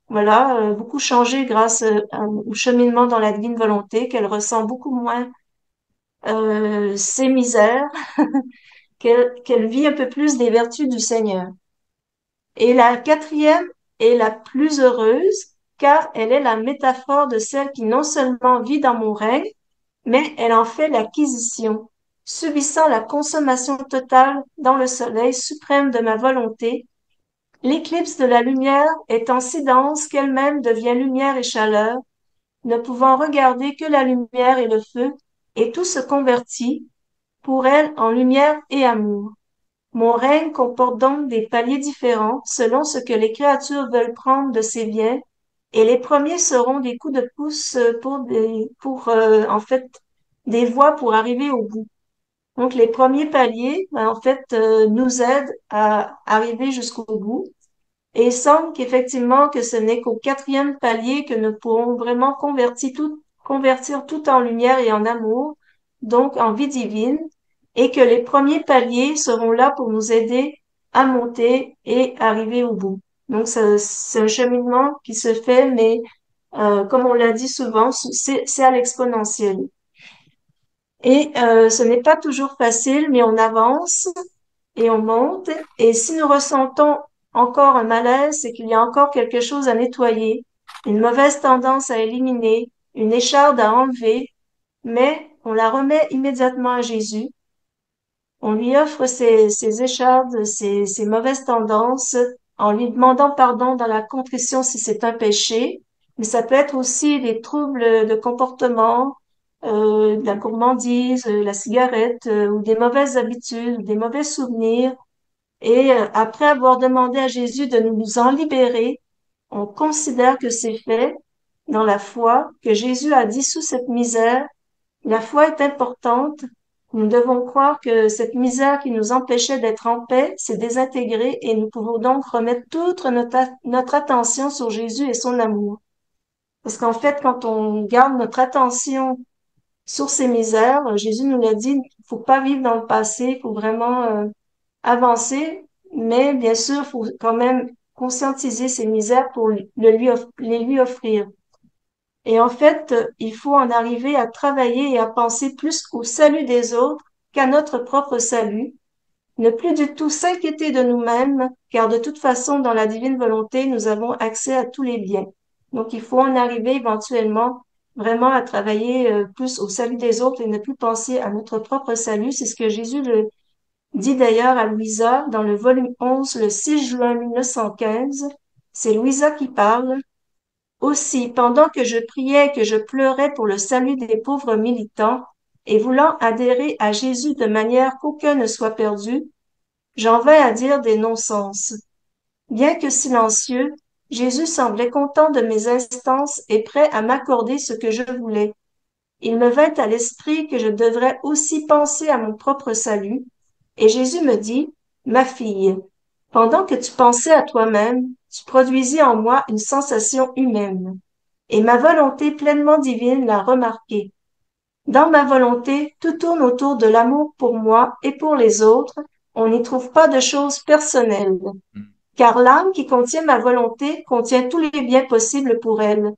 voilà beaucoup changé grâce au cheminement dans la divine volonté, qu'elle ressent beaucoup moins ses misères, qu'elle vit un peu plus des vertus du Seigneur. Et la quatrième est la plus heureuse, car elle est la métaphore de celle qui non seulement vit dans mon règne, mais elle en fait l'acquisition, subissant la consommation totale dans le soleil suprême de ma volonté. L'éclipse de la lumière étant si dense qu'elle-même devient lumière et chaleur, ne pouvant regarder que la lumière et le feu, et tout se convertit, pour elle, en lumière et amour. Mon règne comporte donc des paliers différents selon ce que les créatures veulent prendre de ces biens, et les premiers seront des coups de pouce en fait, des voies pour arriver au bout. Donc, les premiers paliers, ben, en fait, nous aident à arriver jusqu'au bout. Et il semble qu'effectivement, que ce n'est qu'au quatrième palier que nous pourrons vraiment convertir tout en lumière et en amour, donc en vie divine, et que les premiers paliers seront là pour nous aider à monter et arriver au bout. Donc, c'est un cheminement qui se fait, mais comme on l'a dit souvent, c'est à l'exponentielle. Et ce n'est pas toujours facile, mais on avance et on monte. Et si nous ressentons encore un malaise, c'est qu'il y a encore quelque chose à nettoyer, une mauvaise tendance à éliminer, une écharde à enlever, mais on la remet immédiatement à Jésus. On lui offre ses échardes, ses mauvaises tendances, en lui demandant pardon dans la contrition si c'est un péché. Mais ça peut être aussi des troubles de comportement, de la gourmandise, la cigarette, ou des mauvaises habitudes, ou des mauvais souvenirs. Et après avoir demandé à Jésus de nous en libérer, on considère que c'est fait dans la foi, que Jésus a dissous cette misère. La foi est importante. Nous devons croire que cette misère qui nous empêchait d'être en paix s'est désintégrée et nous pouvons donc remettre toute notre attention sur Jésus et son amour. Parce qu'en fait, quand on garde notre attention sur ces misères, Jésus nous l'a dit, il faut pas vivre dans le passé, il faut vraiment avancer, mais bien sûr, il faut quand même conscientiser ces misères pour les lui offrir. Et en fait, il faut en arriver à travailler et à penser plus au salut des autres qu'à notre propre salut. Ne plus du tout s'inquiéter de nous-mêmes, car de toute façon, dans la divine volonté, nous avons accès à tous les biens. Donc, il faut en arriver éventuellement vraiment à travailler plus au salut des autres et ne plus penser à notre propre salut. C'est ce que Jésus le dit d'ailleurs à Louisa dans le volume 11, le 6 juin 1915. C'est Louisa qui parle. Aussi, pendant que je priais et que je pleurais pour le salut des pauvres militants, et voulant adhérer à Jésus de manière qu'aucun ne soit perdu, j'en vins à dire des non-sens. Bien que silencieux, Jésus semblait content de mes instances et prêt à m'accorder ce que je voulais. Il me vint à l'esprit que je devrais aussi penser à mon propre salut, et Jésus me dit, Ma fille, pendant que tu pensais à toi-même, tu produisis en moi une sensation humaine, et ma volonté pleinement divine l'a remarqué. Dans ma volonté, tout tourne autour de l'amour pour moi et pour les autres, on n'y trouve pas de choses personnelles, car l'âme qui contient ma volonté contient tous les biens possibles pour elle.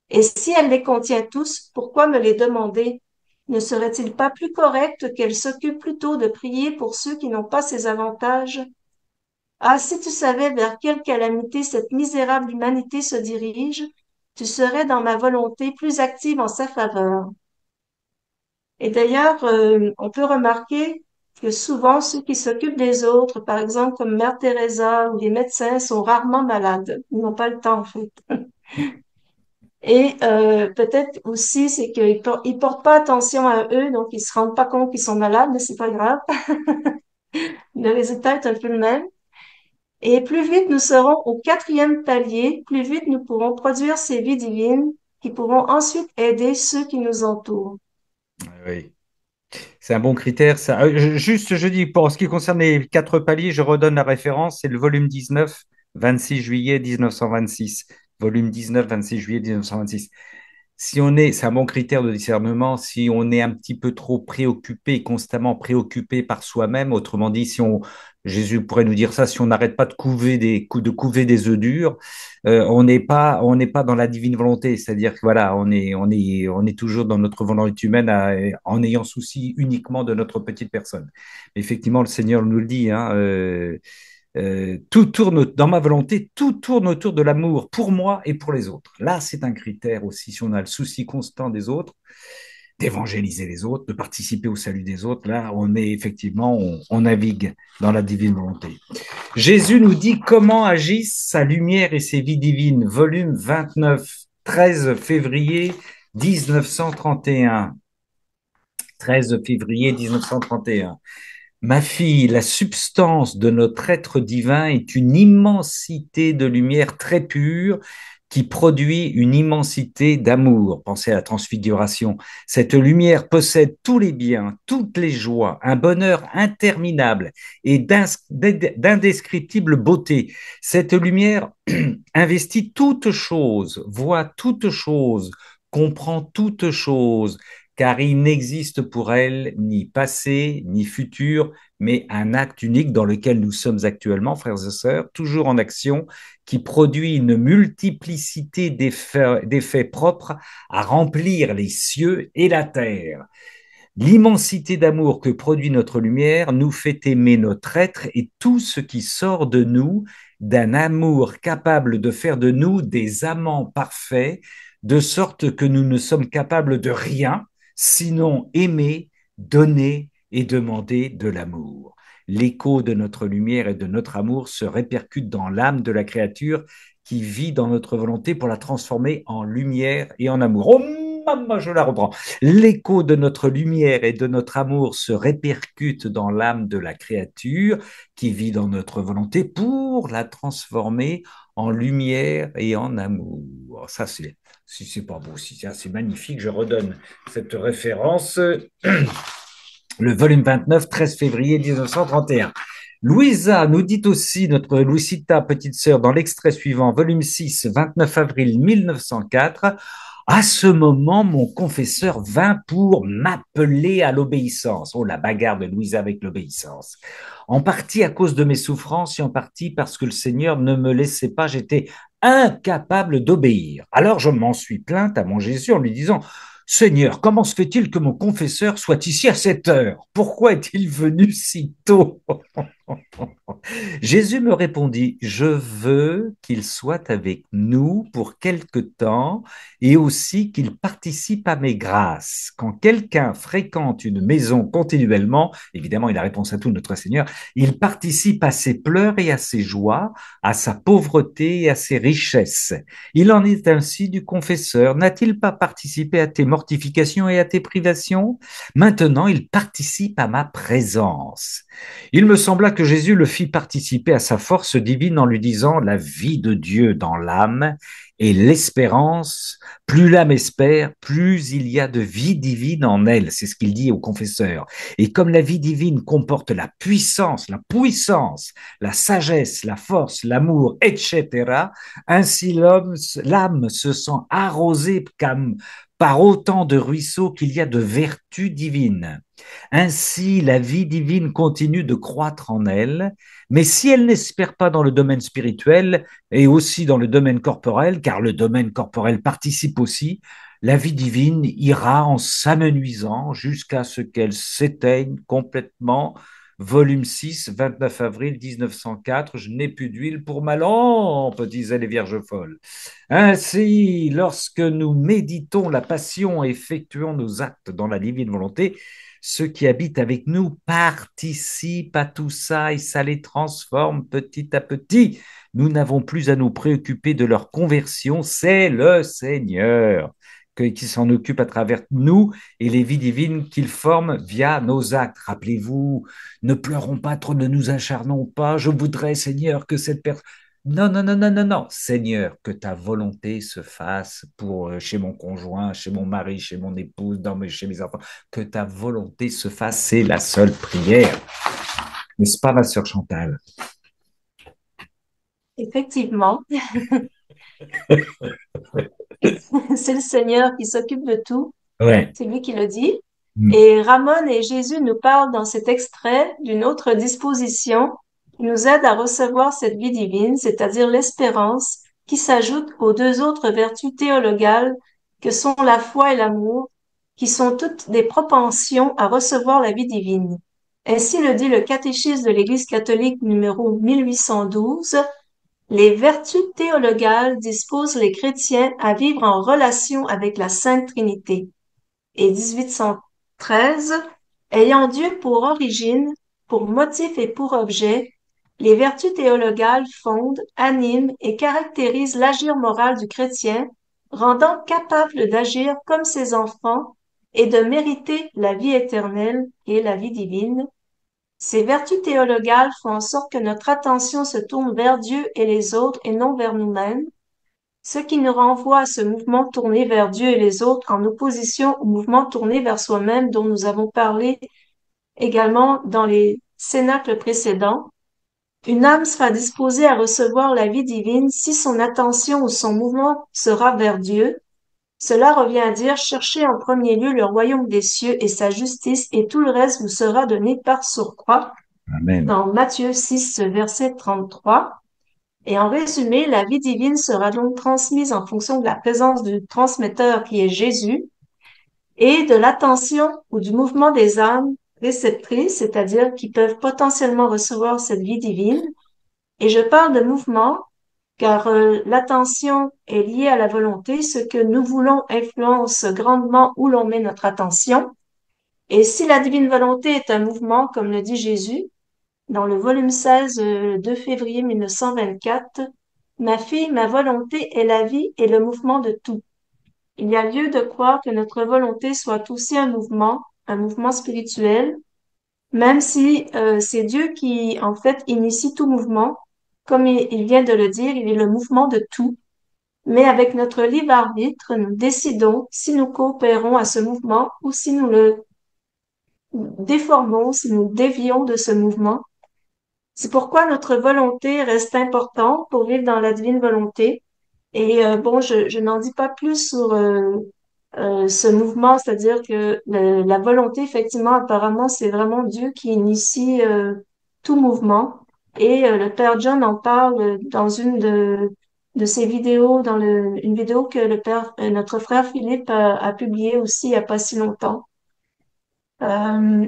Et si elle les contient tous, pourquoi me les demander? Ne serait-il pas plus correct qu'elle s'occupe plutôt de prier pour ceux qui n'ont pas ces avantages? Ah, si tu savais vers quelle calamité cette misérable humanité se dirige, tu serais dans ma volonté plus active en sa faveur. Et d'ailleurs, on peut remarquer que souvent ceux qui s'occupent des autres, par exemple comme Mère Teresa ou les médecins, sont rarement malades. Ils n'ont pas le temps, en fait. Et peut-être aussi, c'est ils portent pas attention à eux, donc ils se rendent pas compte qu'ils sont malades, mais c'est pas grave. Le résultat est un peu le même. Et plus vite nous serons au quatrième palier, plus vite nous pourrons produire ces vies divines qui pourront ensuite aider ceux qui nous entourent. Oui. C'est un bon critère, ça. Juste, je dis, pour ce qui concerne les quatre paliers, je redonne la référence, c'est le volume 19, 26 juillet 1926. Volume 19, 26 juillet 1926. Si on est, c'est un bon critère de discernement, si on est un petit peu trop préoccupé, constamment préoccupé par soi-même, autrement dit, si on, Jésus pourrait nous dire ça, si on n'arrête pas de couver des œufs durs, on n'est pas dans la divine volonté. C'est-à-dire que voilà, on est toujours dans notre volonté humaine en ayant souci uniquement de notre petite personne. Effectivement, le Seigneur nous le dit, hein, tout tourne dans ma volonté, tout tourne autour de l'amour pour moi et pour les autres. Là, c'est un critère aussi, si on a le souci constant des autres, d'évangéliser les autres, de participer au salut des autres, là, on est effectivement, on navigue dans la divine volonté. Jésus nous dit comment agissent sa lumière et ses vies divines, volume 29, 13 février 1931. 13 février 1931. Ma fille, la substance de notre être divin est une immensité de lumière très pure qui produit une immensité d'amour. Pensez à la transfiguration. Cette lumière possède tous les biens, toutes les joies, un bonheur interminable et d'indescriptible beauté. Cette lumière investit toutes choses, voit toutes choses, comprend toutes choses, car il n'existe pour elle ni passé, ni futur, mais un acte unique dans lequel nous sommes actuellement, frères et sœurs, toujours en action, qui produit une multiplicité d'effets propres à remplir les cieux et la terre. L'immensité d'amour que produit notre lumière nous fait aimer notre être et tout ce qui sort de nous, d'un amour capable de faire de nous des amants parfaits, de sorte que nous ne sommes capables de rien, sinon aimer, donner et demander de l'amour. L'écho de notre lumière et de notre amour se répercute dans l'âme de la créature qui vit dans notre volonté pour la transformer en lumière et en amour. Oh, maman, je la reprends. L'écho de notre lumière et de notre amour se répercute dans l'âme de la créature qui vit dans notre volonté pour la transformer en lumière et en amour. Ça, c'est, si c'est pas beau, si c'est magnifique, je redonne cette référence. Le volume 29, 13 février 1931. Louisa nous dit aussi, notre Louisita, petite sœur, dans l'extrait suivant, volume 6, 29 avril 1904, à ce moment, mon confesseur vint pour m'appeler à l'obéissance. Oh, la bagarre de Louisa avec l'obéissance. En partie à cause de mes souffrances et en partie parce que le Seigneur ne me laissait pas, j'étais incapable d'obéir. Alors je m'en suis plainte à mon Jésus en lui disant, Seigneur, comment se fait-il que mon confesseur soit ici à cette heure? Pourquoi est-il venu si tôt? Jésus me répondit, je veux qu'il soit avec nous pour quelque temps et aussi qu'il participe à mes grâces. Quand quelqu'un fréquente une maison continuellement, évidemment il a réponse à tout notre Seigneur, il participe à ses pleurs et à ses joies, à sa pauvreté et à ses richesses. Il en est ainsi du confesseur. N'a-t-il pas participé à tes mortifications et à tes privations? Maintenant il participe à ma présence. Il me sembla que Jésus le fit participer à sa force divine en lui disant la vie de Dieu dans l'âme et l'espérance. Plus l'âme espère, plus il y a de vie divine en elle. C'est ce qu'il dit au confesseur. Et comme la vie divine comporte la puissance, la sagesse, la force, l'amour, etc., ainsi l'âme se sent arrosée par autant de ruisseaux qu'il y a de vertus divines. Ainsi, la vie divine continue de croître en elle, mais si elle n'espère pas dans le domaine spirituel et aussi dans le domaine corporel, car le domaine corporel participe aussi, la vie divine ira en s'amenuisant jusqu'à ce qu'elle s'éteigne complètement. Volume 6, 29 avril 1904, je n'ai plus d'huile pour ma lampe, disaient les vierges folles. Ainsi, lorsque nous méditons la passion et effectuons nos actes dans la divine volonté, ceux qui habitent avec nous participent à tout ça et ça les transforme petit à petit. Nous n'avons plus à nous préoccuper de leur conversion, c'est le Seigneur qui s'en occupe à travers nous et les vies divines qu'il forme via nos actes. Rappelez-vous, ne pleurons pas trop, ne nous acharnons pas. Je voudrais, Seigneur, que cette personne... Non, non, non, non, non, non. Seigneur, que ta volonté se fasse pour chez mon conjoint, chez mon mari, chez mon épouse, chez mes enfants. Que ta volonté se fasse, c'est la seule prière. N'est-ce pas, ma sœur Chantal? Effectivement, c'est le Seigneur qui s'occupe de tout. Ouais. C'est lui qui le dit. Et Ramon et Jésus nous parlent dans cet extrait d'une autre disposition qui nous aide à recevoir cette vie divine, c'est-à-dire l'espérance, qui s'ajoute aux deux autres vertus théologales que sont la foi et l'amour, qui sont toutes des propensions à recevoir la vie divine. Ainsi le dit le catéchisme de l'Église catholique numéro 1812, les vertus théologales disposent les chrétiens à vivre en relation avec la Sainte Trinité. Et 1813, ayant Dieu pour origine, pour motif et pour objet, les vertus théologales fondent, animent et caractérisent l'agir moral du chrétien, rendant capable d'agir comme ses enfants et de mériter la vie éternelle et la vie divine. Ces vertus théologales font en sorte que notre attention se tourne vers Dieu et les autres et non vers nous-mêmes, ce qui nous renvoie à ce mouvement tourné vers Dieu et les autres en opposition au mouvement tourné vers soi-même dont nous avons parlé également dans les cénacles précédents. Une âme sera disposée à recevoir la vie divine si son attention ou son mouvement sera vers Dieu. Cela revient à dire cherchez en premier lieu le royaume des cieux et sa justice et tout le reste vous sera donné par surcroît. Amen. Dans Matthieu 6, verset 33. Et en résumé, la vie divine sera donc transmise en fonction de la présence du transmetteur qui est Jésus et de l'attention ou du mouvement des âmes réceptrices, c'est-à-dire qui peuvent potentiellement recevoir cette vie divine. Et je parle de mouvement car l'attention est liée à la volonté. Ce que nous voulons influence grandement où l'on met notre attention. Et si la divine volonté est un mouvement, comme le dit Jésus, dans le volume 16, 2 février 1924, ma fille, ma volonté est la vie et le mouvement de tout. Il y a lieu de croire que notre volonté soit aussi un mouvement spirituel, même si c'est Dieu qui, en fait, initie tout mouvement. Comme il vient de le dire, il est le mouvement de tout. Mais avec notre libre arbitre, nous décidons si nous coopérons à ce mouvement ou si nous le déformons, si nous dévions de ce mouvement. C'est pourquoi notre volonté reste importante pour vivre dans la divine volonté. Et bon, je n'en dis pas plus sur ce mouvement, c'est-à-dire que la volonté, effectivement, apparemment, c'est vraiment Dieu qui initie tout mouvement. Et le Père John en parle dans une de ses vidéos, une vidéo que notre frère Philippe a publiée aussi il n'y a pas si longtemps. Euh,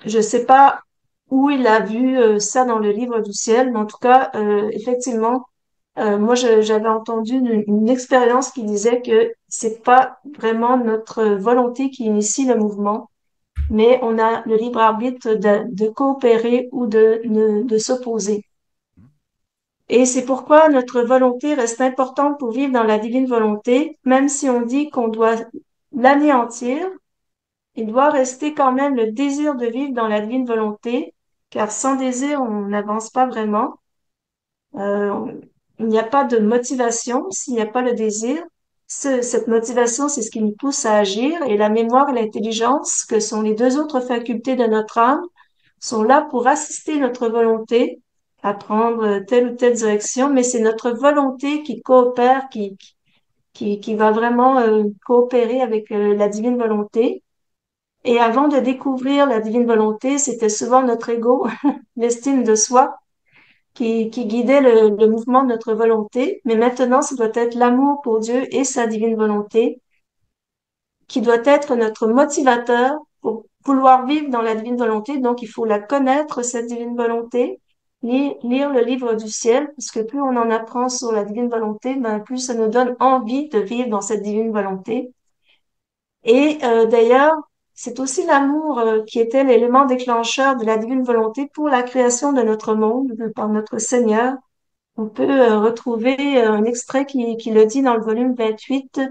je sais pas où il a vu ça dans le livre du ciel, mais en tout cas, effectivement, moi, j'avais entendu une expérience qui disait que c'est pas vraiment notre volonté qui initie le mouvement, mais on a le libre arbitre de coopérer ou de s'opposer. Et c'est pourquoi notre volonté reste importante pour vivre dans la divine volonté, même si on dit qu'on doit l'anéantir, il doit rester quand même le désir de vivre dans la divine volonté, car sans désir, on n'avance pas vraiment. Euh, il n'y a pas de motivation s'il n'y a pas le désir. Cette motivation, c'est ce qui nous pousse à agir, et la mémoire et l'intelligence, que sont les deux autres facultés de notre âme, sont là pour assister notre volonté à prendre telle ou telle direction, mais c'est notre volonté qui coopère, qui va vraiment coopérer avec la divine volonté. Et avant de découvrir la divine volonté, c'était souvent notre ego, l'estime de soi, qui guidait le mouvement de notre volonté. Mais maintenant, ce doit être l'amour pour Dieu et sa divine volonté qui doit être notre motivateur pour vouloir vivre dans la divine volonté. Donc, il faut la connaître, cette divine volonté, lire le livre du ciel, parce que plus on en apprend sur la divine volonté, ben, plus ça nous donne envie de vivre dans cette divine volonté. Et d'ailleurs, c'est aussi l'amour qui était l'élément déclencheur de la divine volonté pour la création de notre monde par notre Seigneur. On peut retrouver un extrait qui le dit dans le volume 28,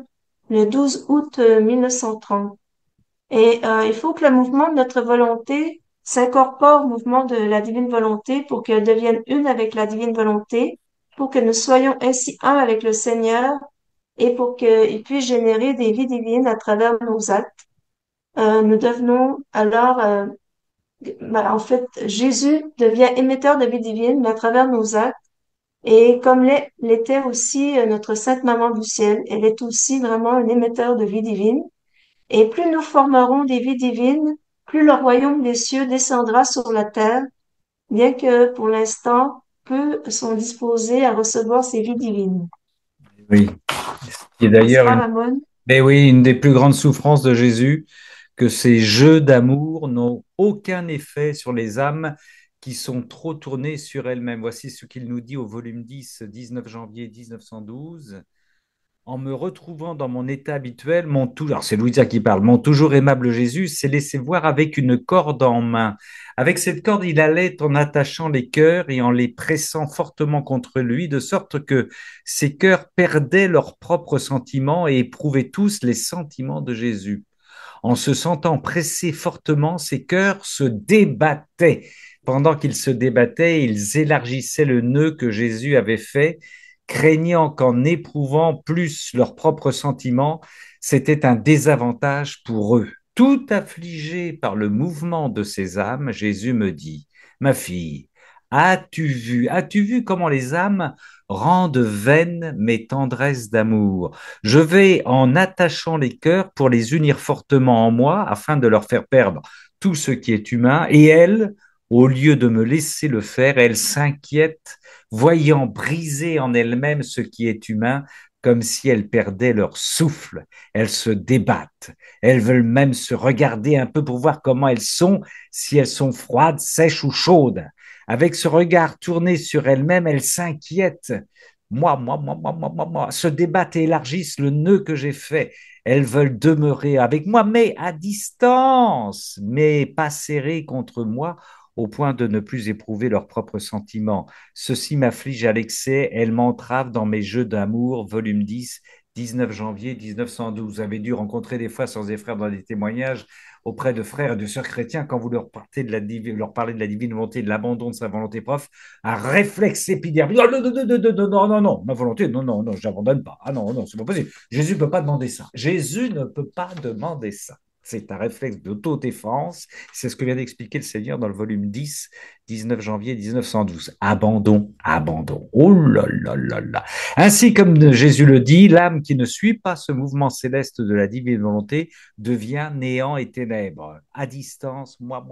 le 12 août 1930. Et il faut que le mouvement de notre volonté s'incorpore au mouvement de la divine volonté pour qu'elle devienne une avec la divine volonté, pour que nous soyons ainsi un avec le Seigneur et pour qu'il puisse générer des vies divines à travers nos actes. Nous devenons alors, en fait, Jésus devient émetteur de vie divine, mais à travers nos actes. Et comme l'était aussi notre Sainte Maman du ciel, elle est aussi vraiment un émetteur de vie divine. Et plus nous formerons des vies divines, plus le royaume des cieux descendra sur la terre, bien que pour l'instant, peu sont disposés à recevoir ces vies divines. Oui, qui est N'est-ce d'ailleurs pas, Ramon? une des plus grandes souffrances de Jésus, que ces jeux d'amour n'ont aucun effet sur les âmes qui sont trop tournées sur elles-mêmes. Voici ce qu'il nous dit au volume 10, 19 janvier 1912. En me retrouvant dans mon état habituel, alors c'est Louisa qui parle, mon toujours aimable Jésus s'est laissé voir avec une corde en main. Avec cette corde, il allait en attachant les cœurs et en les pressant fortement contre lui, de sorte que ces cœurs perdaient leurs propres sentiments et éprouvaient tous les sentiments de Jésus. En se sentant pressés fortement, ces cœurs se débattaient. Pendant qu'ils se débattaient, ils élargissaient le nœud que Jésus avait fait, craignant qu'en éprouvant plus leurs propres sentiments, c'était un désavantage pour eux. Tout affligé par le mouvement de ces âmes, Jésus me dit, ma fille, as-tu vu comment les âmes rendent vaines mes tendresses d'amour? Je vais en attachant les cœurs pour les unir fortement en moi, afin de leur faire perdre tout ce qui est humain, et elles, au lieu de me laisser le faire, elles s'inquiètent, voyant briser en elles-mêmes ce qui est humain, comme si elles perdaient leur souffle. Elles se débattent. Elles veulent même se regarder un peu pour voir comment elles sont, si elles sont froides, sèches ou chaudes. Avec ce regard tourné sur elles-mêmes, elles s'inquiètent moi, se débattent et élargissent le nœud que j'ai fait. Elles veulent demeurer avec moi, mais à distance, mais pas serrées contre moi, au point de ne plus éprouver leurs propres sentiments. Ceci m'afflige à l'excès, elles m'entravent dans mes jeux d'amour, volume 10, 19 janvier 1912. Vous avez dû rencontrer des fois sans frères dans des témoignages auprès de frères et de sœurs chrétiens quand vous leur parlez de la divine volonté, de l'abandon de sa volonté propre, un réflexe épidermique. Non, non, non, non, non, non, non, non, non, ma volonté, non, non, non, je n'abandonne pas. Ah non, non, c'est pas possible. Jésus ne peut pas demander ça. Jésus ne peut pas demander ça. C'est un réflexe d'autodéfense. C'est ce que vient d'expliquer le Seigneur dans le volume 10, 19 janvier 1912. Abandon, abandon. Oh là là là là. Ainsi, comme Jésus le dit, l'âme qui ne suit pas ce mouvement céleste de la divine volonté devient néant et ténèbres. À distance, moi,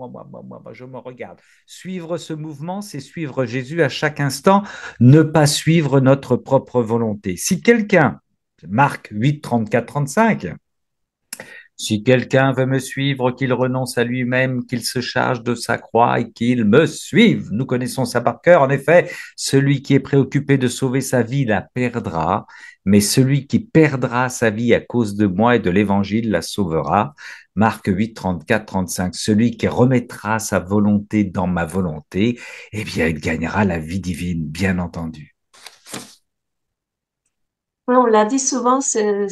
je me regarde. Suivre ce mouvement, c'est suivre Jésus à chaque instant, ne pas suivre notre propre volonté. Si quelqu'un, Marc 8, 34, 35, si quelqu'un veut me suivre, qu'il renonce à lui-même, qu'il se charge de sa croix et qu'il me suive. Nous connaissons ça par cœur. En effet, celui qui est préoccupé de sauver sa vie la perdra, mais celui qui perdra sa vie à cause de moi et de l'évangile la sauvera. Marc 8, 34, 35. Celui qui remettra sa volonté dans ma volonté, eh bien, il gagnera la vie divine, bien entendu. Oui, on l'a dit souvent, ces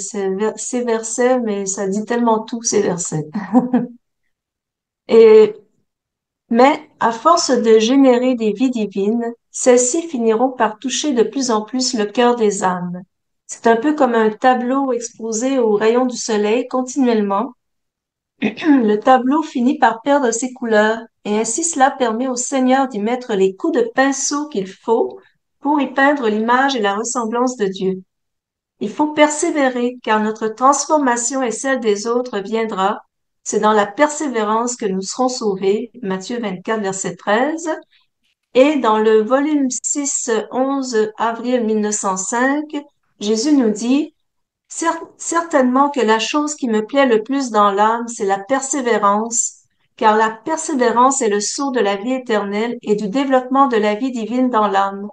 versets, mais ça dit tellement tout, ces versets. Et, mais à force de générer des vies divines, celles-ci finiront par toucher de plus en plus le cœur des âmes. C'est un peu comme un tableau exposé aux rayons du soleil continuellement. Le tableau finit par perdre ses couleurs, et ainsi cela permet au Seigneur d'y mettre les coups de pinceau qu'il faut pour y peindre l'image et la ressemblance de Dieu. Il faut persévérer, car notre transformation et celle des autres viendra. C'est dans la persévérance que nous serons sauvés. Matthieu 24, verset 13. Et dans le volume 6, 11 avril 1905, Jésus nous dit, Certainement que la chose qui me plaît le plus dans l'âme, c'est la persévérance, car la persévérance est le sceau de la vie éternelle et du développement de la vie divine dans l'âme.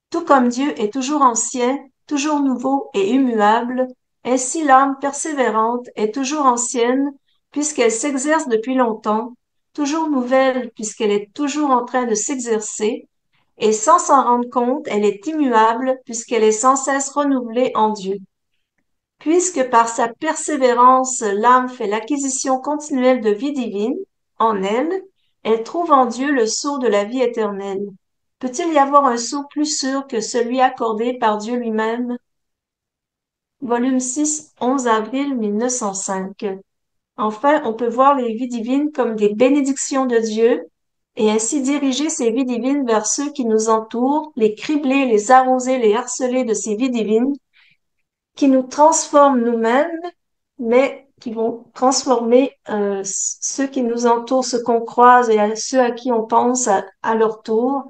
Tout comme Dieu est toujours ancien, toujours nouveau et immuable, ainsi l'âme persévérante est toujours ancienne, puisqu'elle s'exerce depuis longtemps, toujours nouvelle, puisqu'elle est toujours en train de s'exercer, et sans s'en rendre compte, elle est immuable, puisqu'elle est sans cesse renouvelée en Dieu. Puisque par sa persévérance, l'âme fait l'acquisition continuelle de vie divine, en elle, elle trouve en Dieu le sceau de la vie éternelle. Peut-il y avoir un sceau plus sûr que celui accordé par Dieu lui-même? Volume 6, 11 avril 1905. Enfin, on peut voir les vies divines comme des bénédictions de Dieu et ainsi diriger ces vies divines vers ceux qui nous entourent, les cribler, les arroser, les harceler de ces vies divines qui nous transforment nous-mêmes, mais qui vont transformer ceux qui nous entourent, ceux qu'on croise et ceux à qui on pense à leur tour.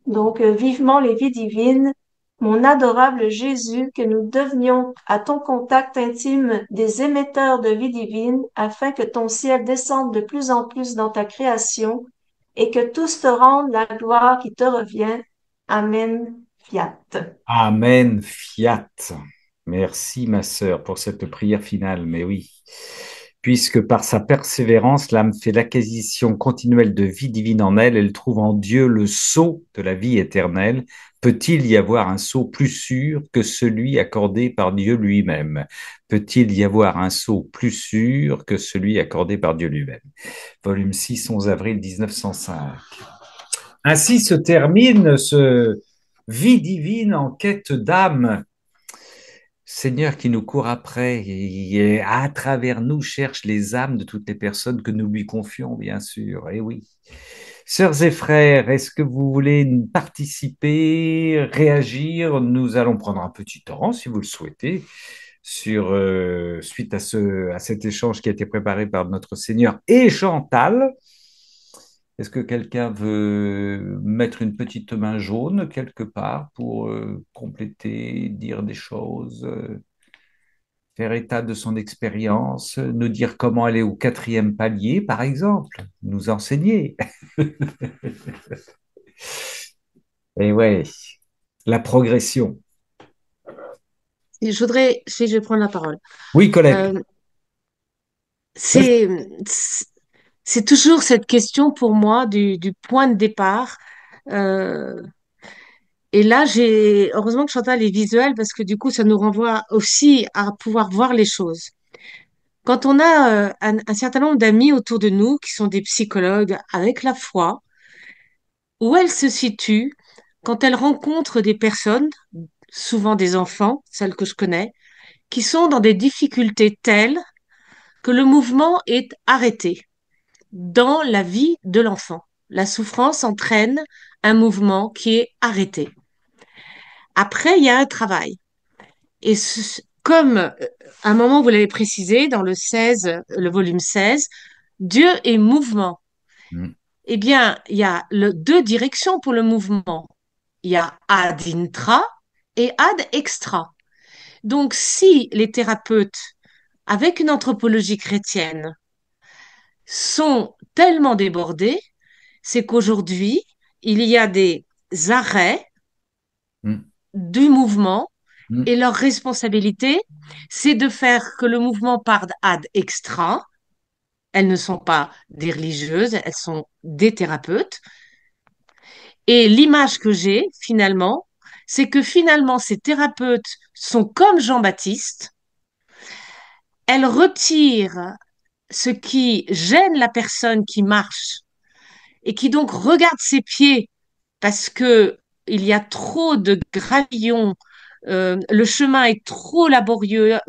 Donc, vivement les vies divines, mon adorable Jésus, que nous devenions à ton contact intime des émetteurs de vie divine, afin que ton ciel descende de plus en plus dans ta création et que tous te rendent la gloire qui te revient. Amen. Fiat. Amen, fiat. Merci, ma sœur, pour cette prière finale. Mais oui, puisque par sa persévérance, l'âme fait l'acquisition continuelle de vie divine en elle, elle trouve en Dieu le sceau de la vie éternelle. Peut-il y avoir un sceau plus sûr que celui accordé par Dieu lui-même? Peut-il y avoir un sceau plus sûr que celui accordé par Dieu lui-même? Volume 6, 11 avril 1905. Ainsi se termine ce vie divine en quête d'âme. Seigneur qui nous court après et à travers nous cherche les âmes de toutes les personnes que nous lui confions, bien sûr. Et oui. Sœurs et frères, est-ce que vous voulez participer, réagir? Nous allons prendre un petit temps, si vous le souhaitez, suite à cet échange qui a été préparé par notre Seigneur et Chantal. Est-ce que quelqu'un veut mettre une petite main jaune quelque part pour compléter, dire des choses, faire état de son expérience, nous dire comment aller au quatrième palier, par exemple, nous enseigner? Et ouais, la progression. je vais prendre la parole. Oui, Colette. Euh, Vas-y. c'est, c'est toujours cette question pour moi du point de départ. Euh, et là, heureusement que Chantal est visuelle parce que du coup, ça nous renvoie aussi à pouvoir voir les choses. Quand on a un certain nombre d'amis autour de nous qui sont des psychologues avec la foi, où elles se situent quand elles rencontrent des personnes, souvent des enfants, celles que je connais, qui sont dans des difficultés telles que le mouvement est arrêté dans la vie de l'enfant. La souffrance entraîne un mouvement qui est arrêté. Après, il y a un travail. Et comme à un moment, vous l'avez précisé, dans le 16, le volume 16, Dieu est mouvement. Mm, Eh bien, il y a deux directions pour le mouvement. Il y a ad intra et ad extra. Donc, si les thérapeutes, avec une anthropologie chrétienne, sont tellement débordés, c'est qu'aujourd'hui, il y a des arrêts mm, du mouvement mm, et leur responsabilité, c'est de faire que le mouvement parte ad extra. Elles ne sont pas des religieuses, elles sont des thérapeutes. Et l'image que j'ai, finalement, c'est que finalement, ces thérapeutes sont comme Jean-Baptiste. Elles retirent ce qui gêne la personne qui marche et qui donc regarde ses pieds parce que il y a trop de gravillons, le chemin est trop laborieux,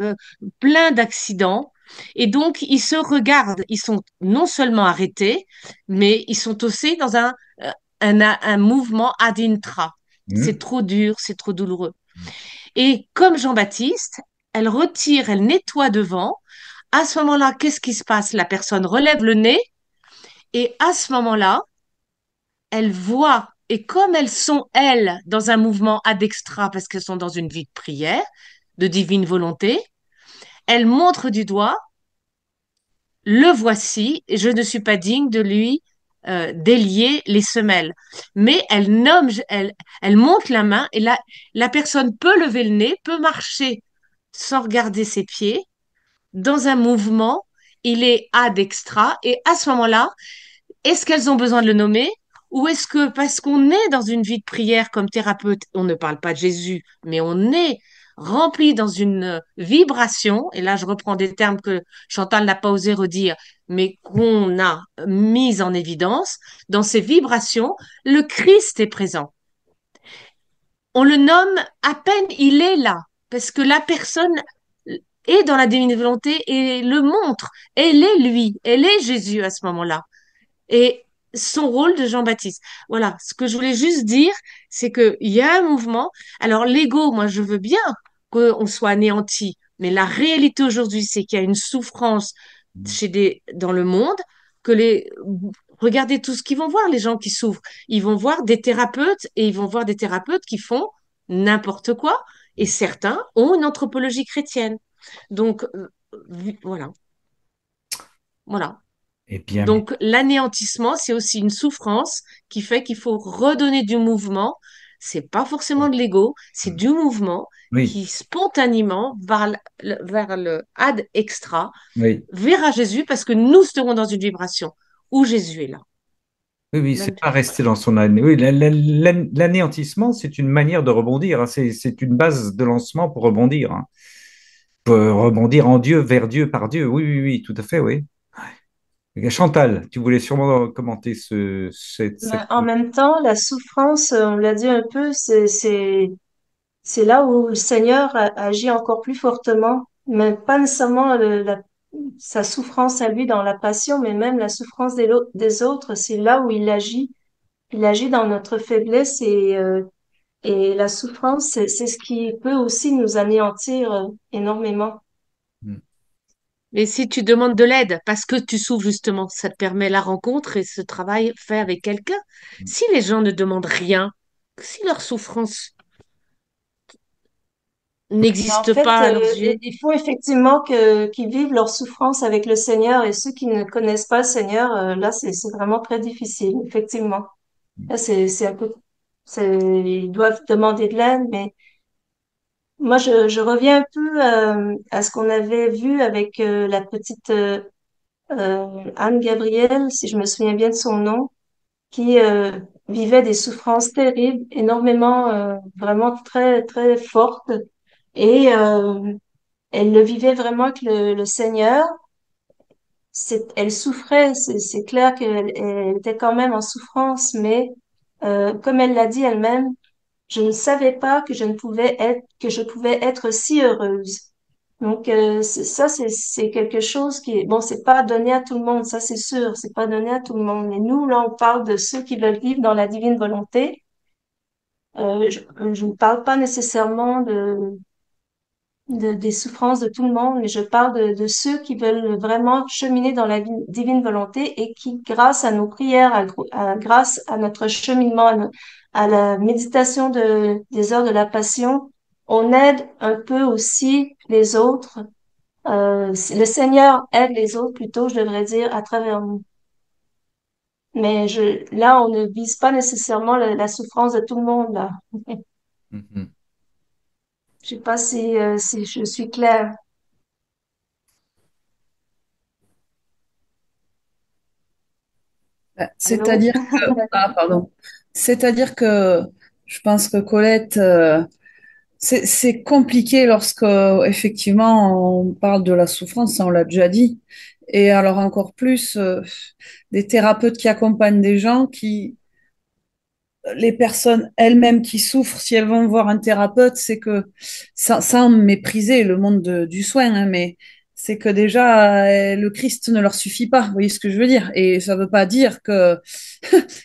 plein d'accidents. Et donc, ils se regardent, ils sont non seulement arrêtés, mais ils sont aussi dans un mouvement ad intra. C'est mm, trop dur, c'est trop douloureux. Et comme Jean-Baptiste, elle retire, elle nettoie devant. À ce moment-là, qu'est-ce qui se passe? La personne relève le nez et à ce moment-là, elles voient, et comme elles sont, elles, dans un mouvement ad extra, parce qu'elles sont dans une vie de prière, de divine volonté, elles montrent du doigt, le voici, et je ne suis pas digne de lui délier les semelles. Mais elle nomme, elle monte la main, et la personne peut lever le nez, peut marcher sans regarder ses pieds, dans un mouvement, il est ad extra, et à ce moment-là, est-ce qu'elles ont besoin de le nommer ou est-ce que parce qu'on est dans une vie de prière comme thérapeute, on ne parle pas de Jésus, mais on est rempli dans une vibration, et là je reprends des termes que Chantal n'a pas osé redire, mais qu'on a mis en évidence, dans ces vibrations, le Christ est présent. On le nomme à peine il est là, parce que la personne est dans la divine volonté et le montre. Elle est lui, elle est Jésus à ce moment-là et son rôle de Jean-Baptiste. Voilà, ce que je voulais juste dire, c'est qu'il y a un mouvement. Alors, l'ego, moi, je veux bien qu'on soit anéanti, mais la réalité aujourd'hui, c'est qu'il y a une souffrance mm. dans le monde, que regardez tout ce qu'ils vont voir, les gens qui souffrent. Ils vont voir des thérapeutes et ils vont voir des thérapeutes qui font n'importe quoi, et certains ont une anthropologie chrétienne. Donc, voilà, voilà. Eh bien, mais Donc, l'anéantissement, c'est aussi une souffrance qui fait qu'il faut redonner du mouvement. C'est pas forcément de l'ego, c'est mm, du mouvement oui, qui spontanément vers le ad extra oui, verra Jésus parce que nous serons dans une vibration où Jésus est là. oui, oui, c'est Même pas personne. rester dans son année. Oui, l'anéantissement, c'est une manière de rebondir, hein. C'est une base de lancement pour rebondir, hein. Pour rebondir en Dieu, vers Dieu, par Dieu. Oui, oui, oui, tout à fait, oui. Chantal, tu voulais sûrement commenter cette... En même temps, la souffrance, on l'a dit un peu, c'est là où le Seigneur agit encore plus fortement, mais pas nécessairement sa souffrance à lui dans la passion, mais même la souffrance des autres, c'est là où il agit. Il agit dans notre faiblesse et la souffrance, c'est ce qui peut aussi nous anéantir énormément. Mais si tu demandes de l'aide parce que tu souffres justement, ça te permet la rencontre et ce travail fait avec quelqu'un. Si les gens ne demandent rien, si leur souffrance En n'existe fait, pas à leurs yeux, il faut effectivement qu'ils vivent leur souffrance avec le Seigneur et ceux qui ne connaissent pas le Seigneur, là, c'est vraiment très difficile, effectivement. Là, c'est un peu, ils doivent demander de l'aide, moi, je reviens un peu à ce qu'on avait vu avec la petite Anne-Gabrielle, si je me souviens bien de son nom, qui vivait des souffrances terribles, énormément, vraiment très, très fortes. Et elle le vivait vraiment avec le Seigneur. Elle souffrait, c'est clair elle était quand même en souffrance, mais comme elle l'a dit elle-même, je ne savais pas que je pouvais être si heureuse. Donc ça, c'est quelque chose qui est bon, c'est pas donné à tout le monde, ça c'est sûr, c'est pas donné à tout le monde. Mais nous là, on parle de ceux qui veulent vivre dans la divine volonté. Je ne parle pas nécessairement des souffrances de tout le monde, mais je parle de ceux qui veulent vraiment cheminer dans la divine volonté et qui, grâce à nos prières, grâce à notre cheminement, à la méditation des heures de la passion, on aide un peu aussi les autres. Le Seigneur aide les autres plutôt, je devrais dire, à travers nous. Mais là, on ne vise pas nécessairement la souffrance de tout le monde, là. Mhm. Je sais pas si je suis claire. Allô? C'est-à-dire que, ah, pardon. C'est-à-dire que je pense que Colette, c'est compliqué lorsque, effectivement, on parle de la souffrance, ça, on l'a déjà dit. Et alors encore plus, des thérapeutes qui accompagnent des gens qui, les personnes elles-mêmes qui souffrent, si elles vont voir un thérapeute, c'est que, sans mépriser le monde du soin, hein, mais c'est que déjà, le Christ ne leur suffit pas. Vous voyez ce que je veux dire? Et ça ne veut pas dire que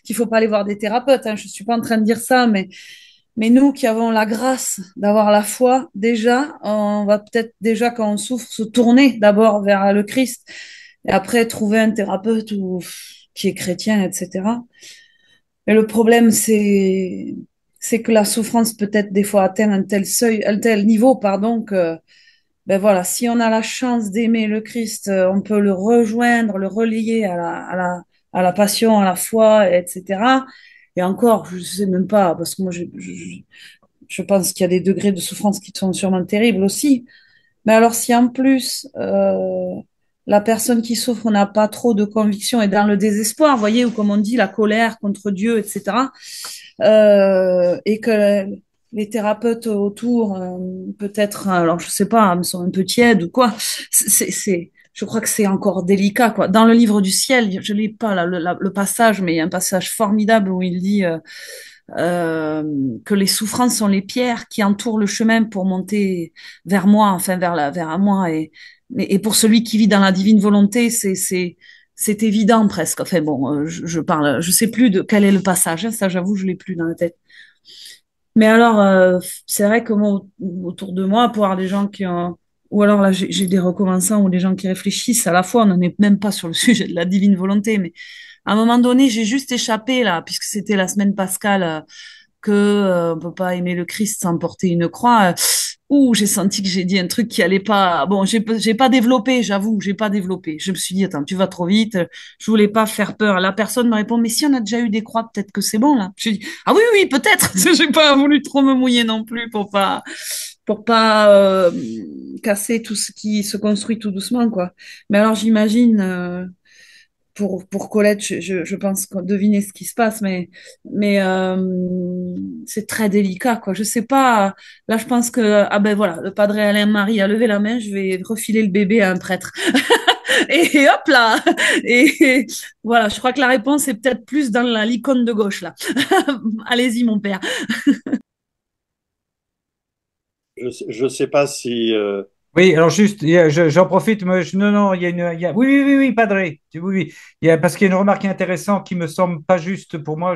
qu'il faut pas aller voir des thérapeutes, hein. Je suis pas en train de dire ça, mais nous qui avons la grâce d'avoir la foi, déjà, on va peut-être déjà quand on souffre se tourner d'abord vers le Christ et après trouver un thérapeute ou qui est chrétien, etc. Mais le problème, c'est que la souffrance peut-être des fois atteint un tel seuil, un tel niveau, pardon, que ben voilà, si on a la chance d'aimer le Christ, on peut le rejoindre, le relier à la passion, à la foi, etc. Et encore, je sais même pas, parce que moi, je pense qu'il y a des degrés de souffrance qui sont sûrement terribles aussi. Mais alors, si en plus, la personne qui souffre n'a pas trop de conviction et dans le désespoir, vous voyez, ou comme on dit, la colère contre Dieu, etc., et que les thérapeutes autour, peut-être, alors je sais pas, sont un peu tièdes ou quoi, je crois que c'est encore délicat, quoi. Dans le livre du ciel, je l'ai pas là, le passage, mais il y a un passage formidable où il dit euh, que les souffrances sont les pierres qui entourent le chemin pour monter vers moi, enfin vers moi. Et pour celui qui vit dans la divine volonté, c'est évident presque. Enfin bon, je parle, je sais plus de quel est le passage, hein, ça j'avoue, je l'ai plus dans la tête. Mais alors, c'est vrai que moi, autour de moi, pour avoir des gens qui ont, ou alors là, j'ai des recommençants ou des gens qui réfléchissent à la fois, on n'en est même pas sur le sujet de la divine volonté, mais à un moment donné, j'ai juste échappé là, puisque c'était la semaine pascale, que on peut pas aimer le Christ sans porter une croix. Ouh, j'ai senti que j'ai dit un truc qui allait pas. Bon, j'ai pas développé, j'avoue, j'ai pas développé. Je me suis dit, attends, tu vas trop vite. Je voulais pas faire peur. La personne me répond, mais si on a déjà eu des croix, peut-être que c'est bon là. Je dis, ah oui, oui, peut-être. J'ai pas voulu trop me mouiller non plus pour pas casser tout ce qui se construit tout doucement, quoi. Mais alors, j'imagine. Pour Colette, je pense qu'on devinait ce qui se passe, mais c'est très délicat, quoi. Je sais pas. Là, je pense que ah ben voilà, le padre Alain Marie a levé la main. Je vais refiler le bébé à un prêtre. Et hop là. Et voilà, je crois que la réponse est peut-être plus dans l'icône de gauche là. Allez-y, mon père. Je sais pas si Oui, alors juste, j'en profite, non, non, oui, oui, oui, oui, Padre, oui, oui, parce qu'il y a une remarque intéressante qui me semble pas juste pour moi,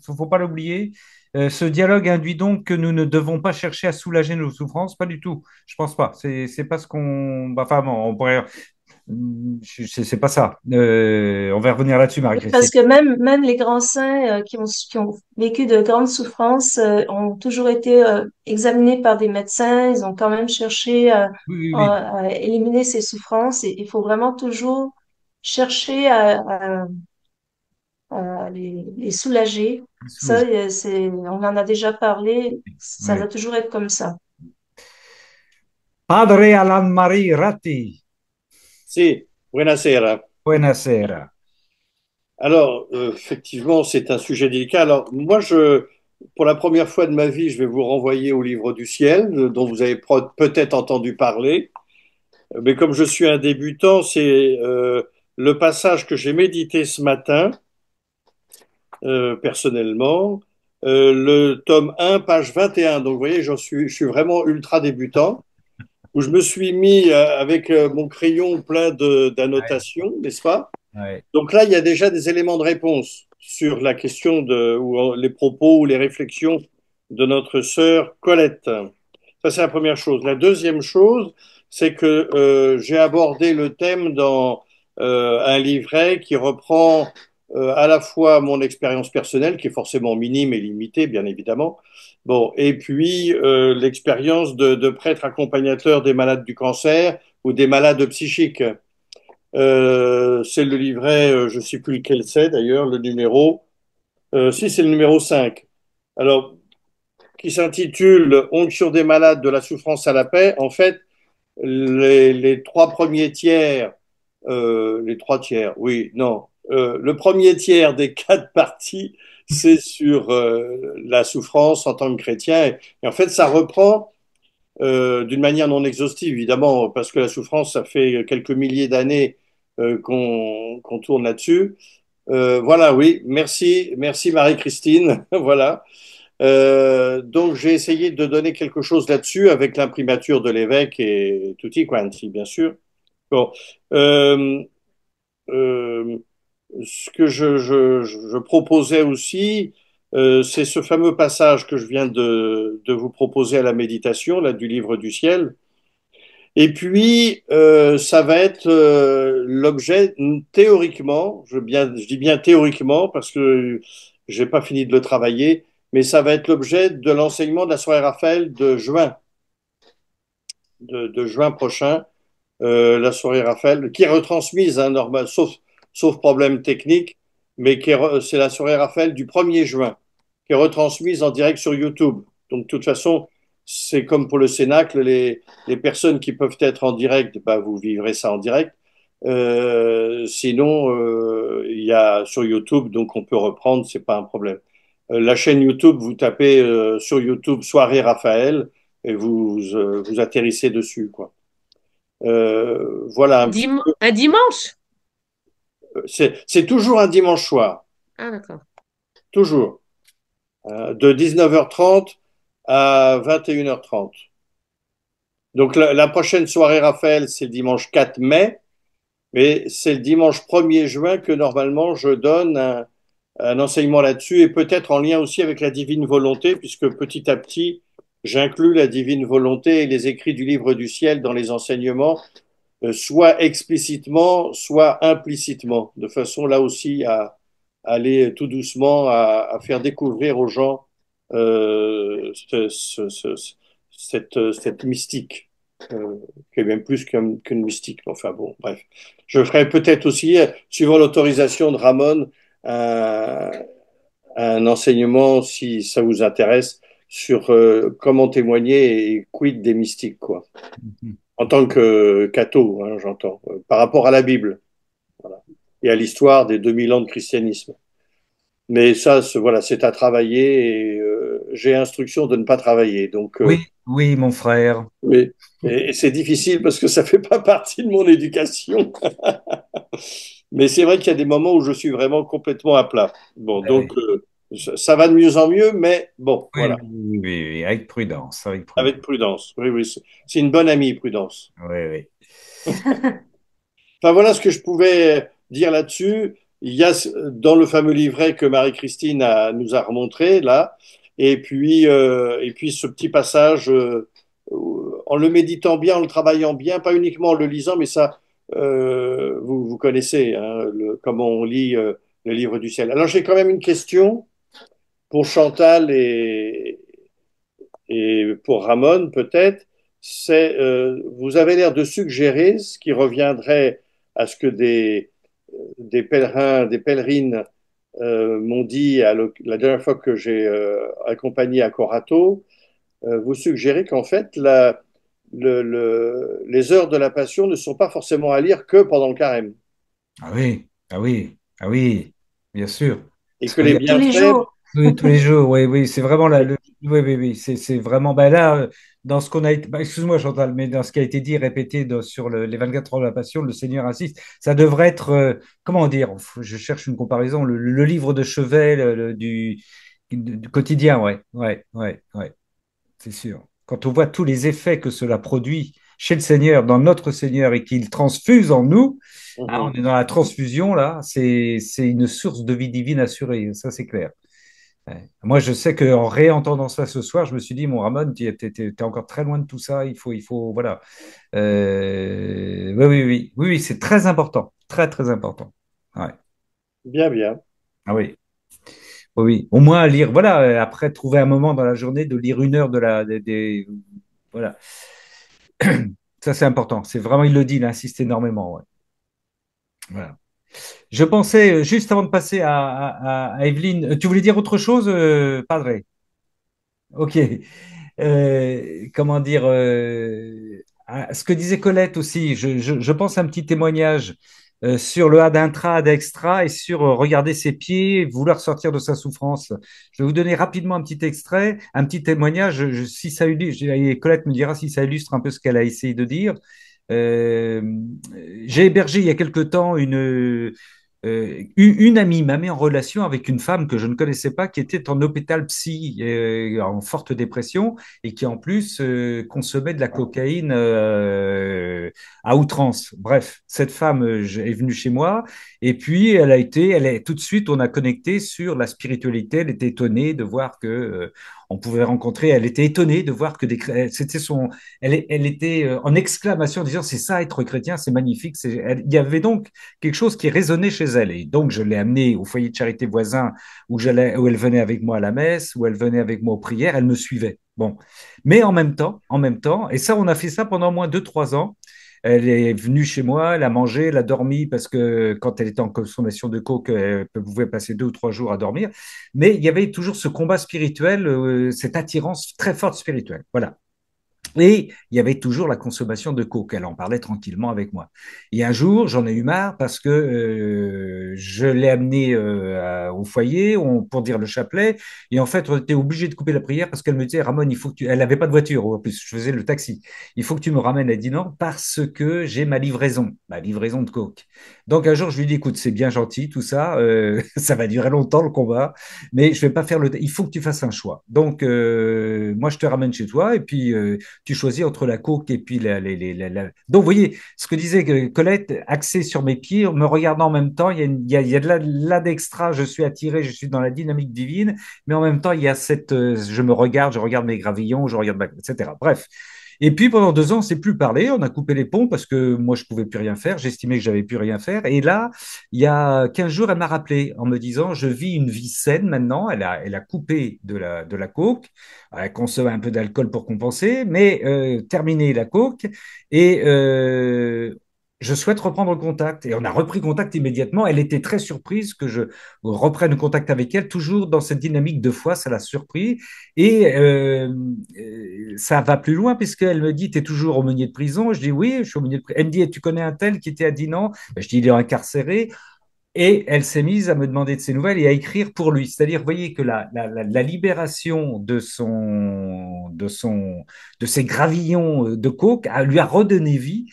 faut pas l'oublier. Ce dialogue induit donc que nous ne devons pas chercher à soulager nos souffrances, pas du tout, je pense pas. C'est pas ce qu'on, bah, enfin, bon, on pourrait, c'est pas ça. On va revenir là-dessus, Parce Marie-Christine. que même les grands saints qui ont vécu de grandes souffrances ont toujours été examinés par des médecins. Ils ont quand même cherché Oui, oui, oui, à éliminer ces souffrances. Et il faut vraiment toujours chercher à les soulager. Ça, soulagé. on en a déjà parlé. Ça Ouais. va toujours être comme ça. Padre Alan Marie Ratti, Si, buonasera. buonasera. Alors, effectivement, c'est un sujet délicat. Alors, moi, pour la première fois de ma vie, je vais vous renvoyer au livre du ciel, dont vous avez peut-être entendu parler. Mais comme je suis un débutant, c'est le passage que j'ai médité ce matin, personnellement, le tome 1, page 21. Donc, vous voyez, je suis vraiment ultra débutant, où je me suis mis avec mon crayon plein Ouais, d'annotations, n'est-ce pas? ouais. Donc là, il y a déjà des éléments de réponse sur la question ou les propos ou les réflexions de notre sœur Colette. Ça, c'est la première chose. La deuxième chose, c'est que j'ai abordé le thème dans un livret qui reprend à la fois mon expérience personnelle, qui est forcément minime et limitée, bien évidemment, bon, et puis l'expérience de prêtre accompagnateur des malades du cancer ou des malades psychiques. C'est le livret, je ne sais plus lequel c'est d'ailleurs, le numéro. Si, c'est le numéro 5. Alors, qui s'intitule Onction des malades de la souffrance à la paix. En fait, les trois premiers tiers, les trois tiers, oui, non. Le premier tiers des quatre parties, c'est sur la souffrance en tant que chrétien. Et en fait, ça reprend d'une manière non exhaustive, évidemment, parce que la souffrance, ça fait quelques milliers d'années qu'on tourne là-dessus. Voilà, oui, merci Marie-Christine. Voilà. Donc j'ai essayé de donner quelque chose là-dessus avec l'imprimature de l'évêque et tutti quanti, bien sûr. Bon, euh, euh, ce que je proposais aussi, c'est ce fameux passage que je viens de vous proposer à la méditation, là, du livre du ciel. Et puis, ça va être l'objet, théoriquement, je dis bien théoriquement parce que j'ai pas fini de le travailler, mais ça va être l'objet de l'enseignement de la soirée Raphaël de juin, de juin prochain, la soirée Raphaël, qui est retransmise, hein, normal, sauf problème technique, mais c'est la soirée Raphaël du 1er juin, qui est retransmise en direct sur YouTube. Donc, de toute façon, c'est comme pour le Cénacle, les personnes qui peuvent être en direct, bah, vous vivrez ça en direct. Sinon, il y a sur YouTube, donc on peut reprendre, c'est pas un problème. La chaîne YouTube, vous tapez sur YouTube Soirée Raphaël et vous atterrissez dessus, quoi. Voilà un petit peu. Un dimanche? C'est toujours un dimanche soir, Ah, d'accord. toujours, de 19h30 à 21h30. Donc la prochaine soirée Raphaël, c'est le dimanche 4 mai, mais c'est le dimanche 1er juin que normalement je donne un enseignement là-dessus et peut-être en lien aussi avec la divine volonté, puisque petit à petit, j'inclus la divine volonté et les écrits du livre du ciel dans les enseignements, soit explicitement, soit implicitement, de façon là aussi à aller tout doucement à faire découvrir aux gens cette mystique, qui est même plus qu'une mystique. Enfin bon, bref. Je ferai peut-être aussi, suivant l'autorisation de Ramon, un, un enseignement, si ça vous intéresse, sur comment témoigner et quid des mystiques, quoi. En tant que catho, hein, j'entends, par rapport à la Bible, voilà, et à l'histoire des 2000 ans de christianisme. Mais ça, voilà, c'est à travailler et j'ai instruction de ne pas travailler. Donc, Oui, oui, mon frère. oui. Et c'est difficile parce que ça fait pas partie de mon éducation. Mais c'est vrai qu'il y a des moments où je suis vraiment complètement à plat. Bon, Eh donc oui, ça va de mieux en mieux, mais bon, oui, voilà, oui, oui, oui, avec prudence, avec prudence. avec prudence. Oui, oui, c'est une bonne amie, prudence. Oui, oui. Enfin, voilà ce que je pouvais dire là-dessus. Il y a dans le fameux livret que Marie-Christine nous a remontré là, et puis ce petit passage, en le méditant bien, en le travaillant bien, pas uniquement en le lisant, mais ça, vous connaissez, hein, comment on lit le livre du ciel. Alors j'ai quand même une question pour Chantal et pour Ramon peut-être. C'est, vous avez l'air de suggérer ce qui reviendrait à ce que des pèlerins, des pèlerines m'ont dit la dernière fois que j'ai accompagné à Corato. Vous suggérez qu'en fait, les heures de la Passion ne sont pas forcément à lire que pendant le carême. Ah oui, ah oui, ah oui, bien sûr. Et Parce que qu'il y les a tous les bienfaits, jours. oui, tous les jours, oui, oui, c'est vraiment oui, oui, oui, oui, c'est vraiment, ben là, dans ce qu'on a été, excuse-moi Chantal, mais dans ce qui a été dit, répété sur les 24 heures de la Passion, le Seigneur insiste, ça devrait être, comment dire, je cherche une comparaison, le livre de chevet du quotidien, ouais, ouais, ouais, ouais, c'est sûr. Quand on voit tous les effets que cela produit chez le Seigneur, dans notre Seigneur, et qu'il transfuse en nous, hein, on mhm. est dans la transfusion, là, c'est une source de vie divine assurée, ça c'est clair. Ouais. Moi, je sais qu'en réentendant ça ce soir, je me suis dit, mon Ramon, tu es encore très loin de tout ça. Voilà. Oui, oui, oui, oui, oui, c'est très important, très, très important. Ouais. Bien, bien. Ah oui, oui, oui. Au moins lire, voilà. Après, trouver un moment dans la journée de lire 1 heure voilà. Ça, c'est important. C'est vraiment, il le dit, il insiste énormément. Ouais. Voilà. Je pensais, juste avant de passer à Evelyne, tu voulais dire autre chose, Padre? Ok. Comment dire, à ce que disait Colette aussi, je pense à un petit témoignage sur le ad intra, ad extra et sur regarder ses pieds, vouloir sortir de sa souffrance. Je vais vous donner rapidement un petit extrait, un petit témoignage. Si ça illustre, et Colette me dira si ça illustre un peu ce qu'elle a essayé de dire. Euh, j'ai hébergé il y a quelque temps une amie m'a mis en relation avec une femme que je ne connaissais pas qui était en hôpital psy, en forte dépression et qui en plus consommait de la cocaïne à outrance. Bref, cette femme est venue chez moi et puis tout de suite, on a connecté sur la spiritualité. Elle était étonnée de voir que on pouvait rencontrer. Elle était étonnée de voir que c'était elle était en exclamation en disant c'est ça être chrétien, c'est magnifique. Il y avait donc quelque chose qui résonnait chez elle. Et donc, je l'ai amenée au foyer de charité voisin où elle venait avec moi à la messe, où elle venait avec moi aux prières, elle me suivait. Bon. Mais en même temps, et ça, on a fait ça pendant au moins 2, 3 ans. Elle est venue chez moi, elle a mangé, elle a dormi parce que quand elle était en consommation de coke, elle pouvait passer 2 ou 3 jours à dormir. Mais il y avait toujours ce combat spirituel, cette attirance très forte spirituelle. Voilà. Et il y avait toujours la consommation de coke. Elle en parlait tranquillement avec moi. Et un jour, j'en ai eu marre parce que je l'ai amenée au foyer pour dire le chapelet. Et en fait, on était obligé de couper la prière parce qu'elle me disait, Ramon, il faut que tu... Elle n'avait pas de voiture, en plus, je faisais le taxi. Il faut que tu me ramènes. Elle dit non, parce que j'ai ma livraison de coke. Donc un jour, je lui dis, écoute, c'est bien gentil, tout ça. Ça va durer longtemps, le combat. Mais je vais pas faire le... Il faut que tu fasses un choix. Donc, moi, je te ramène chez toi et puis tu choisis entre la coke et puis Donc, vous voyez, ce que disait Colette, axé sur mes pieds, me regardant en même temps, il y a de là d'extra, je suis attiré, je suis dans la dynamique divine, mais en même temps, il y a je regarde mes gravillons, etc. Bref. Et puis pendant 2 ans, on ne s'est plus parlé, on a coupé les ponts parce que moi, je ne pouvais plus rien faire, j'estimais que j'avais plus rien faire. Et là, il y a 15 jours, elle m'a rappelé en me disant, je vis une vie saine maintenant, elle a coupé de la coke, elle consomme un peu d'alcool pour compenser, mais terminé la coke, et je souhaite reprendre contact. Et on a repris contact immédiatement. Elle était très surprise que je reprenne contact avec elle, toujours dans cette dynamique de foi, ça l'a surpris. Et ça va plus loin, puisqu'elle me dit, tu es toujours aumônier de prison. Je dis, oui, je suis aumônier de prison. Elle me dit, tu connais un tel qui était à Dinan? Ben, je dis, il est incarcéré. Et elle s'est mise à me demander de ses nouvelles et à écrire pour lui. C'est-à-dire, vous voyez que la libération de ses gravillons de coke lui a redonné vie,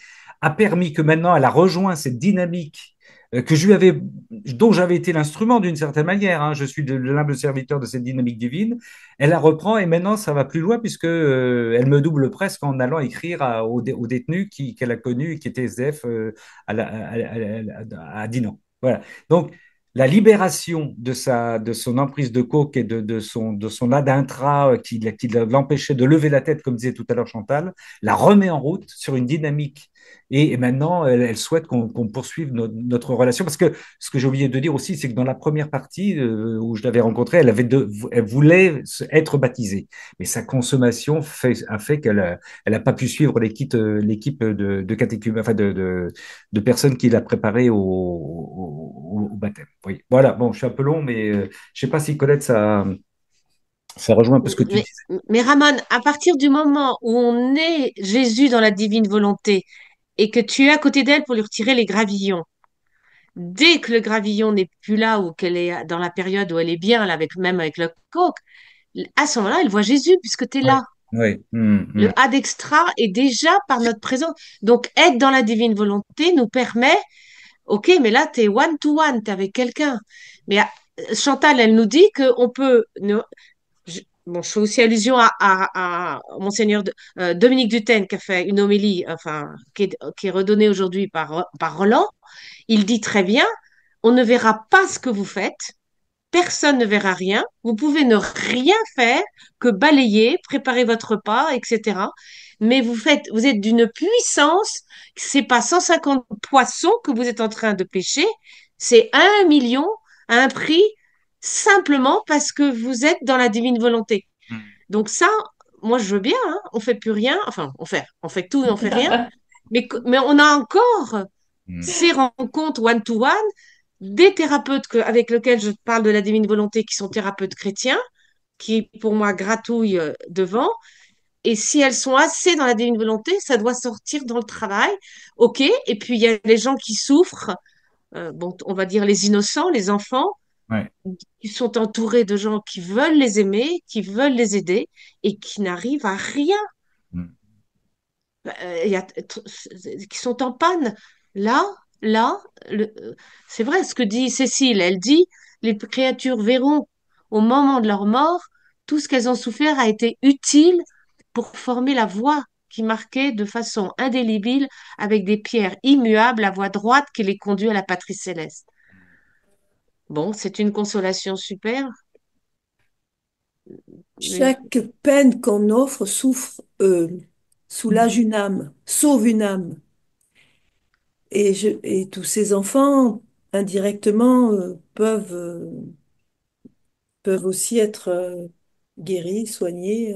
a permis que maintenant elle a rejoint cette dynamique dont j'avais été l'instrument d'une certaine manière. Hein. Je suis de l'humble serviteur de cette dynamique divine. Elle la reprend et maintenant ça va plus loin puisque elle me double presque en allant écrire aux détenus qu'elle a connus et qui étaient SDF à Dinan. Voilà. Donc, la libération de son emprise de coke et de son adintra qui l'empêchait de lever la tête, comme disait tout à l'heure Chantal, la remet en route sur une dynamique. Et maintenant, elle souhaite qu'on poursuive notre relation. Parce que ce que j'ai oublié de dire aussi, c'est que dans la première partie où je l'avais rencontrée, elle voulait être baptisée. Mais sa consommation a fait qu'elle n'a pas pu suivre l'équipe de catéchume, enfin de personnes qui l'a préparée au baptême. Oui. Voilà, bon, je suis un peu long, mais je ne sais pas si Colette, Ça rejoint un peu ce que tu Mais, disais. mais Ramon, à partir du moment où on est Jésus dans la divine volonté et que tu es à côté d'elle pour lui retirer les gravillons, dès que le gravillon n'est plus là ou qu'elle est dans la période où elle est bien, là, avec, même avec le coq, à ce moment-là, elle voit Jésus puisque tu es Oui, là. oui. Le ad extra est déjà par notre présence. Donc, être dans la divine volonté nous permet, ok, mais là, tu es one-to-one, tu es avec quelqu'un. Mais Chantal, elle nous dit qu'on peut, bon, je fais aussi allusion à Monseigneur Dominique Dutaine qui a fait une homélie, enfin, qui est redonnée aujourd'hui par Roland. Il dit très bien, on ne verra pas ce que vous faites, personne ne verra rien, vous pouvez ne rien faire que balayer, préparer votre repas, etc. Mais vous êtes d'une puissance, c'est pas 150 poissons que vous êtes en train de pêcher, c'est 1 million à un prix simplement parce que vous êtes dans la divine volonté. Donc ça, moi je veux bien, hein, on fait plus rien, enfin on fait tout et on fait rien, mais on a encore ces rencontres one-to-one, des thérapeutes avec lesquels je parle de la divine volonté qui sont thérapeutes chrétiens, qui pour moi gratouillent devant, et si elles sont assez dans la divine volonté, ça doit sortir dans le travail, ok, et puis il y a les gens qui souffrent, bon, on va dire les innocents, les enfants, Ouais. qui sont entourés de gens qui veulent les aimer, qui veulent les aider et qui n'arrivent à rien, il y a, qui sont en panne. Là, là, c'est vrai ce que dit Cécile. Elle dit, les créatures verront au moment de leur mort, tout ce qu'elles ont souffert a été utile pour former la voie qui marquait de façon indélébile, avec des pierres immuables, la voie droite qui les conduit à la patrie céleste. Bon, c'est une consolation super, mais Chaque peine qu'on offre soulage une âme, sauve une âme. Et tous ces enfants, indirectement, peuvent aussi être guéris, soignés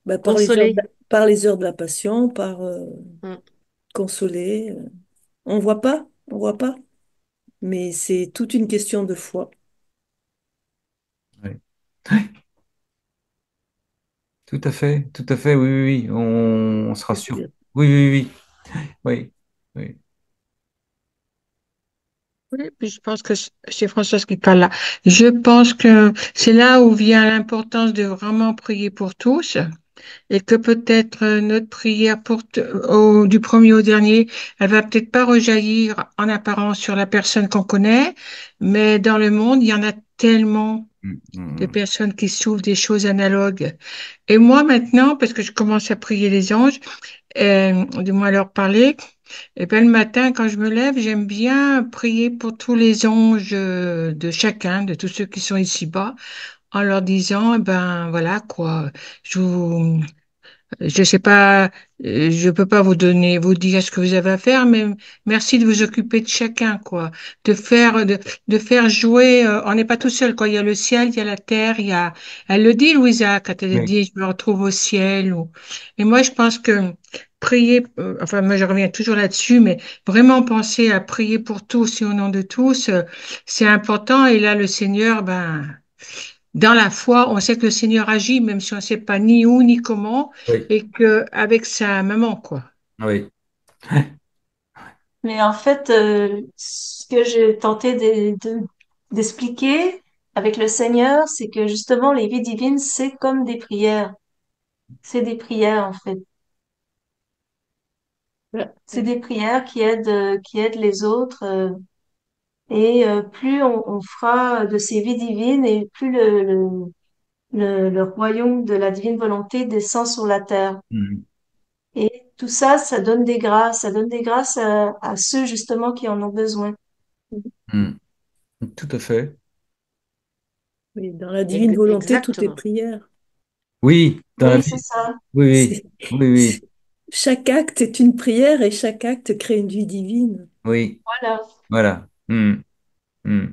bah, consolée. par les heures de la passion, par Mm. consolés. On voit pas, mais c'est toute une question de foi. Ouais. Tout à fait, oui, oui, oui, on se rassure. Respire. Oui, oui, oui, oui, oui. Oui, puis je pense que c'est Françoise qui parle là. Je pense que c'est là où vient l'importance de vraiment prier pour tous et que peut-être notre prière du premier au dernier, elle va peut-être pas rejaillir en apparence sur la personne qu'on connaît, mais dans le monde, il y en a tellement Mm, de mm, personnes qui souffrent des choses analogues. Et moi maintenant, parce que je commence à prier les anges, du moins leur parler, et bien le matin, quand je me lève, j'aime bien prier pour tous les anges de chacun, de tous ceux qui sont ici-bas, en leur disant, eh ben voilà quoi, je vous, je sais pas, je peux pas vous dire ce que vous avez à faire, mais merci de vous occuper de chacun, quoi, de faire jouer. On n'est pas tout seul, quoi. Il y a le ciel, il y a la terre, il y a. Elle le dit, Louisa, quand elle oui, dit, je me retrouve au ciel. Et moi, je pense que prier, enfin, moi, je reviens toujours là-dessus, mais vraiment penser à prier pour tous et au nom de tous, c'est important. Et là, le Seigneur, ben. Dans la foi, on sait que le Seigneur agit, même si on ne sait pas ni où ni comment, oui, et que avec sa maman, quoi. oui, Mais en fait, ce que j'ai tenté d'expliquer avec le Seigneur, c'est que justement, les vies divines, c'est comme des prières. C'est des prières, en fait. Voilà. C'est des prières qui aident les autres. Et plus on fera de ces vies divines et plus le royaume de la divine volonté descend sur la terre. mm, Et tout ça, ça donne des grâces à ceux justement qui en ont besoin. mm. Tout à fait. Oui, dans la divine volonté, tout est Exactement. prière. Oui, dans la Oui, c'est vie. ça. Oui, oui, C'est, oui, oui, c'est- Chaque acte est une prière et chaque acte crée une vie divine. oui, Voilà. voilà. Mm, mm.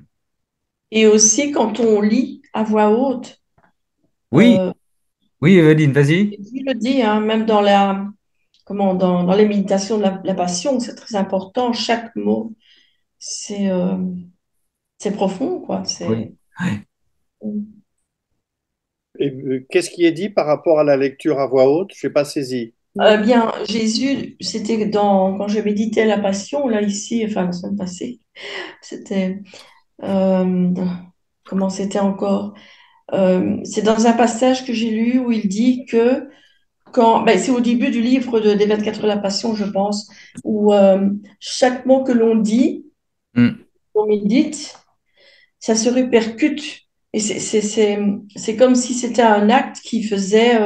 Et aussi, quand on lit à voix haute, Oui, euh, oui, Evelyne, vas-y. je le dis, hein, même dans les méditations de la passion, c'est très important. Chaque mot, c'est c'est profond, quoi. Oui. Ouais. qu'est-ce qui est dit par rapport à la lecture à voix haute? Je n'ai pas saisi. Bien, Jésus, c'était quand je méditais la Passion, là, ici, enfin, la semaine passée, c'était, euh, comment c'était encore? C'est dans un passage que j'ai lu où il dit que c'est au début du livre des 24 heures de la Passion, je pense, où chaque mot que l'on dit, Hmm. qu'on médite, ça se répercute. Et c'est comme si c'était un acte qui faisait,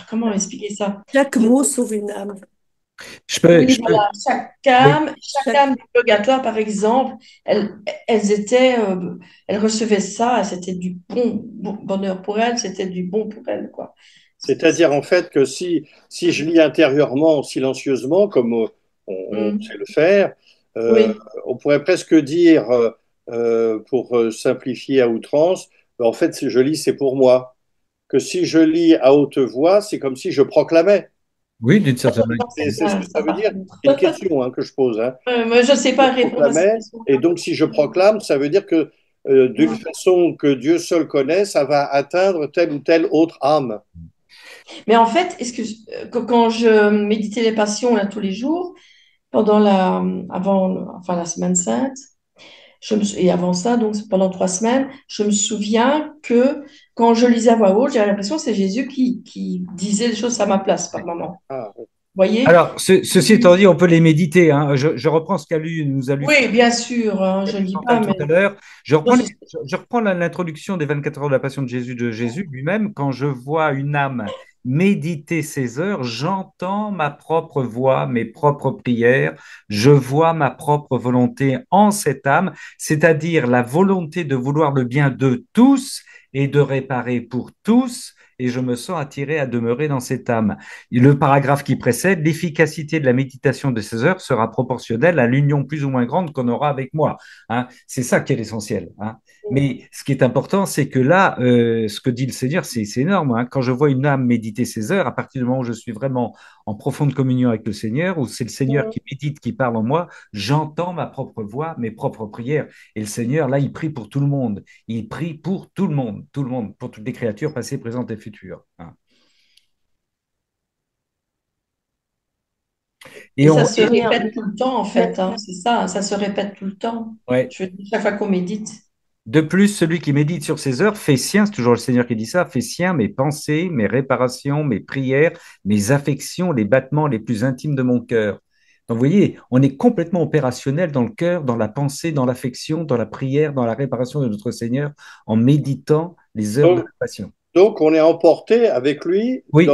comment expliquer ça? Chaque mot sauve une âme. Je peux, Oui, je peux, voilà, oui. chaque âme du purgatoire, par exemple, elles étaient, elles recevaient ça, c'était du bonheur pour elles, c'était du bon pour elles, quoi. C'est-à-dire en fait que si je lis intérieurement, silencieusement, comme on Mm. sait le faire, euh, Oui, on pourrait presque dire, pour simplifier à outrance, en fait, si je lis, c'est pour moi. Que si je lis à haute voix, c'est comme si je proclamais. Oui, d'une certaine manière. C'est ce que ça ça veut par dire. contre. C'est une question que je pose. Hein. Moi, je ne sais Je pas répondre à cette proclamais, question. et donc si je proclame, ça veut dire que d'une Mm. façon que Dieu seul connaît, ça va atteindre telle ou telle autre âme. Mais en fait, quand je méditais les passions là tous les jours, avant la semaine sainte, et avant ça, donc pendant 3 semaines, je me souviens que quand je lisais à voix haute, j'avais l'impression que c'est Jésus qui disait des choses à ma place par moment. Ah, Vous voyez? Alors, ceci étant dit, on peut les méditer, hein. Je reprends ce nous a lu Oui, bien sûr, hein, je ne dis pas, Chantal tout mais à l'heure. non, Je reprends l'introduction des 24 heures de la Passion de Jésus lui-même. Quand je vois une âme méditer ces heures, j'entends ma propre voix, mes propres prières, je vois ma propre volonté en cette âme, c'est-à-dire la volonté de vouloir le bien de tous et de réparer pour tous, et je me sens attiré à demeurer dans cette âme. Le paragraphe qui précède, l'efficacité de la méditation de ces heures sera proportionnelle à l'union plus ou moins grande qu'on aura avec moi. Hein. C'est ça qui est l'essentiel. Hein. Mais ce qui est important, c'est que là, ce que dit le Seigneur, c'est énorme. Hein. Quand je vois une âme méditer ces heures, à partir du moment où je suis vraiment en profonde communion avec le Seigneur, où c'est le Seigneur qui médite, qui parle en moi, j'entends ma propre voix, mes propres prières. Et le Seigneur, là, il prie pour tout le monde. Il prie pour tout le monde, pour toutes les créatures passées, présentes et futures. Hein. et Et ça on, se répète tout le temps, en fait, hein, c'est ça se répète tout le temps. ouais. Je veux dire, chaque fois qu'on médite. De plus, celui qui médite sur ces heures fait sien, c'est toujours le Seigneur qui dit ça, fait sien mes pensées, mes réparations, mes prières, mes affections, les battements les plus intimes de mon cœur. Donc, vous voyez, on est complètement opérationnel dans le cœur, dans la pensée, dans l'affection, dans la prière, dans la réparation de notre Seigneur, en méditant les heures de la Donc, passion. donc, on est emporté avec lui Oui,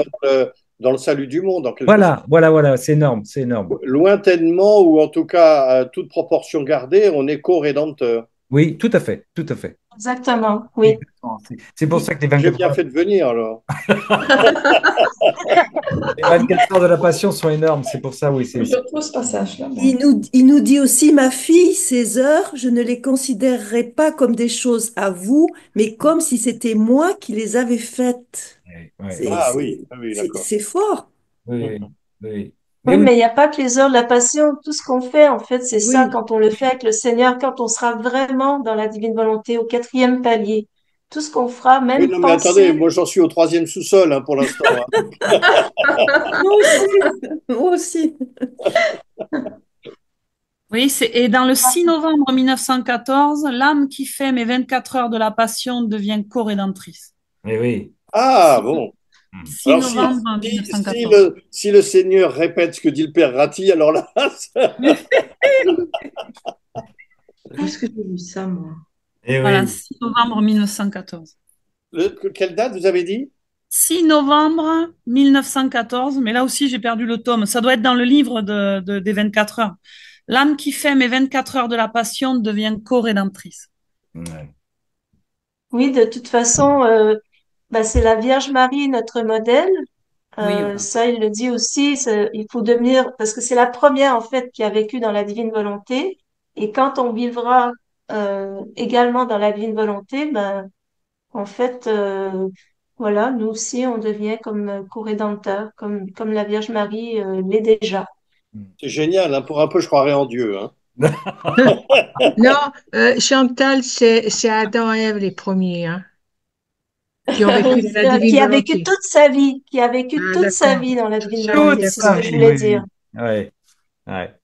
dans le salut du monde, en quelque sorte. voilà, c'est énorme, c'est énorme. Lointainement, ou en tout cas, à toute proportion gardée, on est co-rédempteur. Oui, tout à fait, tout à fait. Exactement, oui. Exactement. C'est pour ça que les J'ai 24 bien heures, fait de venir, alors. les 24 heures de la passion sont énormes, c'est pour ça, oui, Je trouve ce passage-là, moi. Il nous dit aussi, ma fille, ces heures, je ne les considérerai pas comme des choses à vous, mais comme si c'était moi qui les avais faites. ouais, C'est, Ah c'est, oui, oui, c'est, d'accord. c'est fort. oui, oui. Mais Oui, oui, mais il n'y a pas que les heures de la passion. Tout ce qu'on fait, en fait, c'est ça Oui. quand on le fait avec le Seigneur, quand on sera vraiment dans la divine volonté, au quatrième palier. Tout ce qu'on fera, Oui, même non, mais attendez, penser. moi j'en suis au troisième sous-sol pour l'instant. Hein. Moi aussi. Moi aussi. Oui, et dans le 6 novembre 1914, l'âme qui fait mes 24 heures de la passion devient co-rédemptrice. mais oui. Ah 6, bon. 6 Alors novembre si 1914. si le Seigneur répète ce que dit le Père Ratti, alors là, Où est-ce que j'ai vu ça, moi? Et Voilà, oui. 6 novembre 1914. quelle date vous avez dit? 6 novembre 1914, mais là aussi j'ai perdu le tome. Ça doit être dans le livre des 24 heures. L'âme qui fait mes 24 heures de la passion devient co-rédemptrice. Ouais. Oui, de toute façon, c'est la Vierge Marie, notre modèle. Oui, voilà. Ça, il le dit aussi. Il faut devenir, parce que c'est la première, en fait, qui a vécu dans la divine volonté. Et quand on vivra également dans la divine volonté, en fait, voilà, nous aussi, on devient comme co-rédempteurs, comme la Vierge Marie l'est déjà. C'est génial, pour un peu je croirais en Dieu. Hein. Non, Chantal, c'est Adam et Ève les premiers. Hein. qui ont vécu dans la divine qui a vécu volonté. toute sa vie, qui a vécu Ah, toute sa d'accord. vie dans la divine Ah oui, volonté. C'est ce d'accord. que je Oui, voulais oui, dire. oui. Ouais, ouais.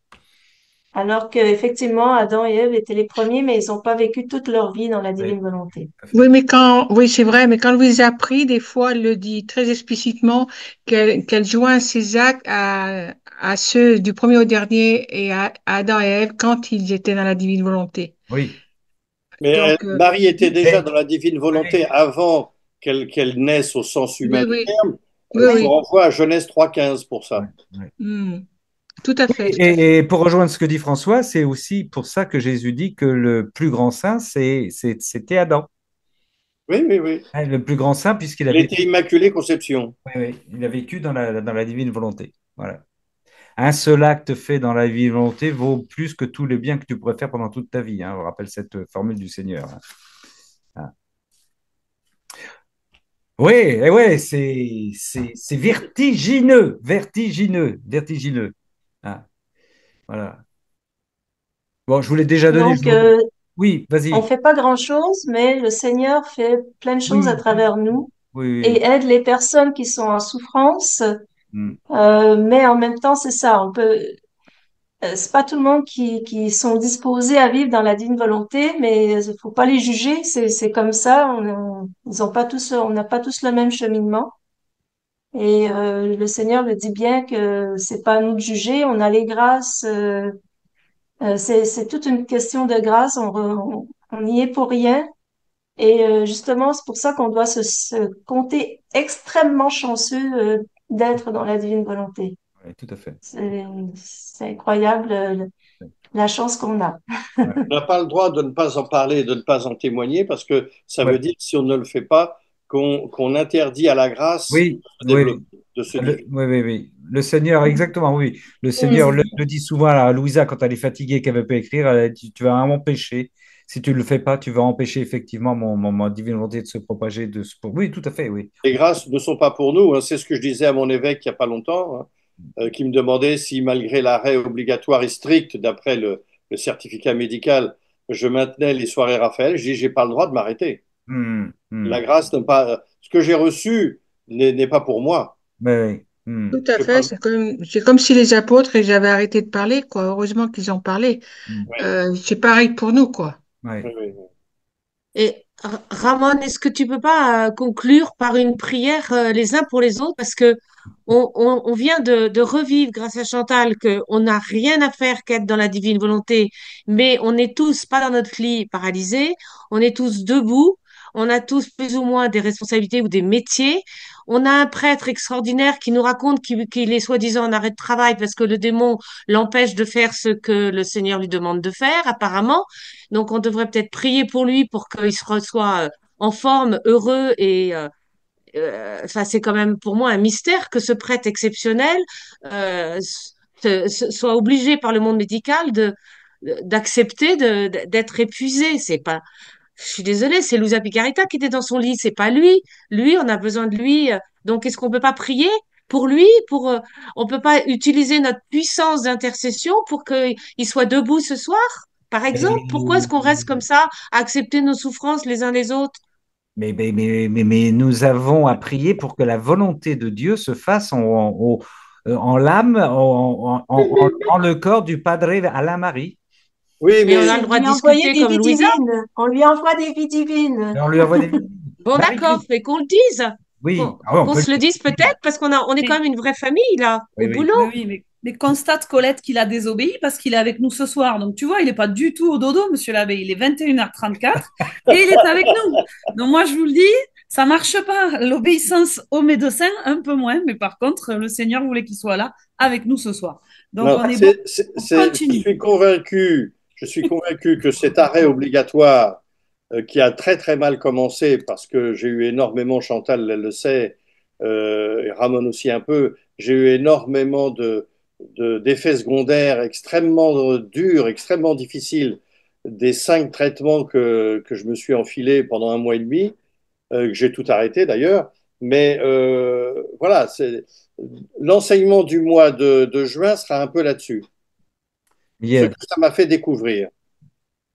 Alors que effectivement, Adam et Ève étaient les premiers, mais ils n'ont pas vécu toute leur vie dans la Oui, divine volonté. tout à Oui, fait. oui, c'est vrai, mais quand Louise a pris, des fois, elle le dit très explicitement qu'elle joint ses actes à ceux du premier au dernier et à Adam et Ève quand ils étaient dans la divine volonté. Oui. Mais Donc, Marie était déjà Mais, dans la divine volonté oui, avant qu'elle naisse au sens oui, humain du oui, terme. oui, Je vous Oui. oui. renvoie à Genèse 3,15 pour ouais, ça. ouais. Hmm. Tout à Oui, fait, tout à fait. et pour rejoindre ce que dit François, c'est aussi pour ça que Jésus dit que le plus grand saint, c'était Adam. Oui, oui, oui. Hein, le plus grand saint, puisqu'il a Elle était vécu, Immaculée Conception. oui, oui, il a vécu dans la divine volonté. Voilà. Un seul acte fait dans la divine volonté vaut plus que tous les biens que tu pourrais faire pendant toute ta vie. Hein. On rappelle cette formule du Seigneur. Hein. Hein. Oui, et ouais, c'est vertigineux, vertigineux, vertigineux. Hein. Voilà. Bon, je vous l'ai déjà donné. Donc, Oui, on vas-y. fait pas grand-chose, mais le Seigneur fait plein de choses à Oui, travers nous oui, et oui. aide les personnes qui sont en souffrance. Hmm. Mais en même temps, c'est ça. C'est pas tout le monde qui sont disposés à vivre dans la divine volonté, mais il faut pas les juger. C'est comme ça. Ils ont pas tous, on n'a pas tous le même cheminement. Et le Seigneur le dit bien que c'est pas à nous de juger. On a les grâces. C'est toute une question de grâce. On n'y est pour rien. Et justement, c'est pour ça qu'on doit se compter extrêmement chanceux d'être dans la divine volonté. Oui, tout à fait. C'est incroyable la chance qu'on a. Ouais. On n'a pas le droit de ne pas en parler, de ne pas en témoigner, parce que ça veut Ouais. dire, si on ne le fait pas, qu'on interdit à la grâce Oui, de se oui, développer, de se diffuser. oui, oui, oui. Le Seigneur, exactement, oui. Le Oui, Seigneur c'est le dit souvent à Louisa quand elle est fatiguée, qu'elle ne veut pas écrire, elle dit, tu vas m'empêcher. Si tu ne le fais pas, tu vas empêcher effectivement ma divine volonté de se propager. Oui, tout à fait, oui. Les grâces ne sont pas pour nous, hein. C'est ce que je disais à mon évêque il n'y a pas longtemps, hein, qui me demandait si, malgré l'arrêt obligatoire et strict d'après le certificat médical, je maintenais les soirées Raphaël. Je dis, j'ai pas le droit de m'arrêter. Hmm, La hmm. grâce n'est pas, ce que j'ai reçu n'est pas pour moi. Oui, hmm, Tout à Je fait. parle- C'est comme si les apôtres, ils avaient arrêté de parler, quoi. Heureusement qu'ils ont parlé. hmm. Oui, C'est pareil pour nous, quoi. Ouais. oui, oui. Et Ramon, est-ce que tu peux pas conclure par une prière les uns pour les autres? Parce que on vient de revivre grâce à Chantal qu'on n'a rien à faire qu'être dans la divine volonté, mais on n'est tous pas dans notre lit paralysé, on est tous debout, on a tous plus ou moins des responsabilités ou des métiers. On a un prêtre extraordinaire qui nous raconte qu'il est soi-disant en arrêt de travail parce que le démon l'empêche de faire ce que le Seigneur lui demande de faire, apparemment. Donc, on devrait peut-être prier pour lui pour qu'il soit en forme, heureux et enfin, c'est quand même pour moi un mystère que ce prêtre exceptionnel euh, soit obligé par le monde médical d'accepter d'être épuisé. C'est pas, je suis désolée, c'est Luisa Picarita qui était dans son lit, c'est pas lui. Lui, on a besoin de lui. Donc, est-ce qu'on peut pas prier pour lui, on peut pas utiliser notre puissance d'intercession pour qu'il soit debout ce soir, par exemple? Pourquoi est-ce qu'on reste comme ça à accepter nos souffrances les uns les autres? Mais nous avons à prier pour que la volonté de Dieu se fasse en l'âme, en le corps du Padre Alain Marie. Oui, Mais on mais a le oui, droit de lui envoyer discuter des comme vies Louisa. divines. On lui envoie des vies divines. Et on lui envoie des... Bon, d'accord, Marie-Christ. mais qu'on le dise. Oui, Qu'on ah ouais, on qu'on peut se le le dise dire. peut-être parce on est quand Mais, même une vraie famille, là, Oui, au oui. boulot. mais constate Colette qu'il a désobéi parce qu'il est avec nous ce soir. Donc tu vois, il n'est pas du tout au dodo, monsieur l'abbé. Il est 21h34 et il est avec nous. Donc moi, je vous le dis, ça marche pas. L'obéissance aux médecins, un peu moins. Mais par contre, le Seigneur voulait qu'il soit là avec nous ce soir. Donc non, on est bon. On continue. je suis convaincu que cet arrêt obligatoire qui a très très mal commencé parce que j'ai eu énormément, Chantal elle le sait, et Ramon aussi un peu, j'ai eu énormément d'effets secondaires extrêmement durs, extrêmement difficiles des 5 traitements que je me suis enfilé pendant un mois et demi, que j'ai tout arrêté d'ailleurs. Mais voilà, l'enseignement du mois de juin sera un peu là-dessus. Ce Bien. que ça m'a fait découvrir.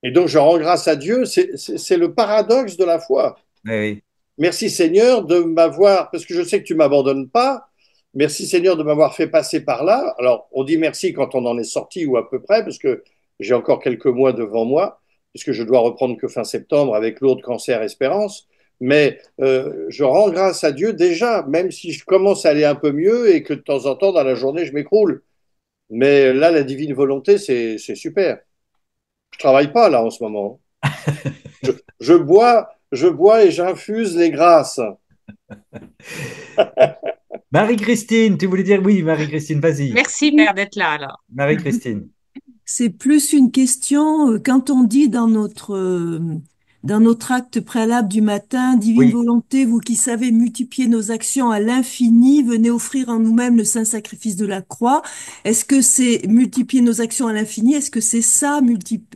Et donc, je rends grâce à Dieu. C'est le paradoxe de la foi. Oui, oui. merci Seigneur de m'avoir, parce que je sais que tu m'abandonnes pas, merci Seigneur de m'avoir fait passer par là. Alors, on dit merci quand on en est sorti ou à peu près, parce que j'ai encore quelques mois devant moi, puisque je dois reprendre que fin septembre avec l'autre cancer Espérance. Mais je rends grâce à Dieu déjà, même si je commence à aller un peu mieux et que de temps en temps, dans la journée, je m'écroule. Mais là, la divine volonté, c'est super. Je travaille pas là en ce moment. Je bois et j'infuse les grâces. Marie-Christine, tu voulais dire oui, Marie-Christine, vas-y. Merci, Père, d'être là, alors. Marie-Christine. C'est plus une question, quand on dit dans notre acte préalable du matin, Divine Oui, volonté, vous qui savez multiplier nos actions à l'infini, venez offrir en nous-mêmes le saint sacrifice de la croix. Est-ce que c'est multiplier nos actions à l'infini? Est-ce que c'est ça,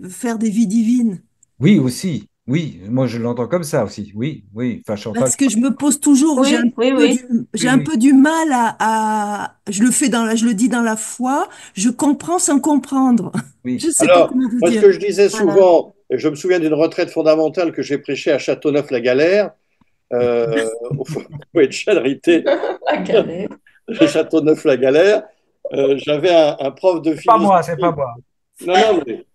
faire des vies divines? oui aussi. Oui, moi je l'entends comme ça aussi. Oui, oui. Enfin, Chantal, Parce que je me pose toujours, Oui, oui, oui. j'ai oui, un oui. peu du mal je le dis dans la foi, je comprends sans comprendre. Oui. Je sais pas Alors, comment vous moi, ce dire. que je disais Voilà. souvent, et je me souviens d'une retraite fondamentale que j'ai prêchée à Châteauneuf-la-Galère, au fouet de Charité, La galère. Châteauneuf-la-Galère. J'avais un prof de C'est pas moi, c'est pas philosophie. moi. Non, non, mais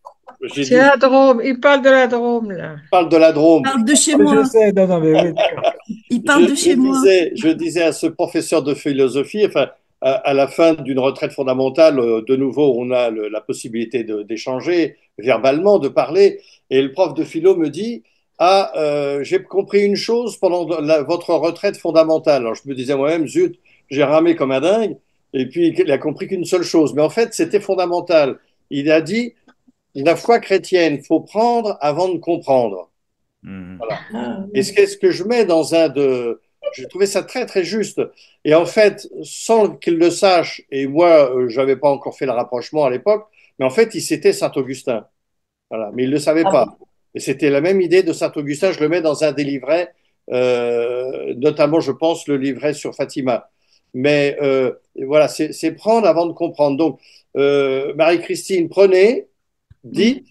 j'ai C'est dit, je la Drôme. Il parle de la Drôme, là. parle de la Il Drôme. parle de chez Ah, je moi. sais, non, non, mais oui, d'accord. Il parle de chez moi. Je disais à ce professeur de philosophie, enfin, à la fin d'une retraite fondamentale, de nouveau, on a la possibilité d'échanger verbalement, de parler, et le prof de philo me dit, ah, j'ai compris une chose pendant votre retraite fondamentale. Alors je me disais moi-même, zut, j'ai ramé comme un dingue, et puis il a compris qu'une seule chose, mais en fait, c'était fondamental. Il a dit, la foi chrétienne, faut prendre avant de comprendre. Mhm. Voilà. Ah, Et oui. ce que je mets dans un de... J'ai trouvé ça très très juste. Et en fait, sans qu'il le sache, et moi, j'avais pas encore fait le rapprochement à l'époque, mais en fait, il c'était Saint-Augustin. Voilà. Mais il le savait Ah pas. bon. Et c'était la même idée de Saint-Augustin. Je le mets dans un des livrets, notamment, je pense, le livret sur Fatima. Mais voilà, c'est prendre avant de comprendre. Donc, Marie-Christine, prenez, Mhm. dites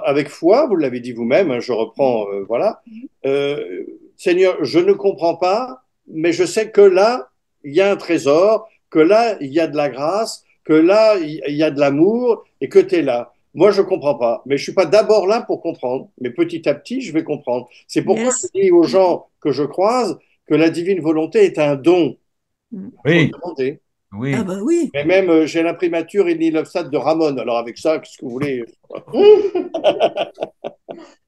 avec foi, vous l'avez dit vous-même, hein, je reprends, voilà. Euh, Seigneur, je ne comprends pas, mais je sais que là, il y a un trésor, que là, il y a de la grâce, que là, il y a de l'amour, et que tu es là. Moi, je ne comprends pas, mais je ne suis pas d'abord là pour comprendre, mais petit à petit, je vais comprendre. C'est pourquoi je Yes. dis aux gens que je croise que la divine volonté est un don. Mhm. Il faut le Oui, demander. Ah oui. bah oui. Mais même, j'ai l'imprimature et l'Illustrate de Ramon. Alors avec ça, qu'est-ce que vous voulez?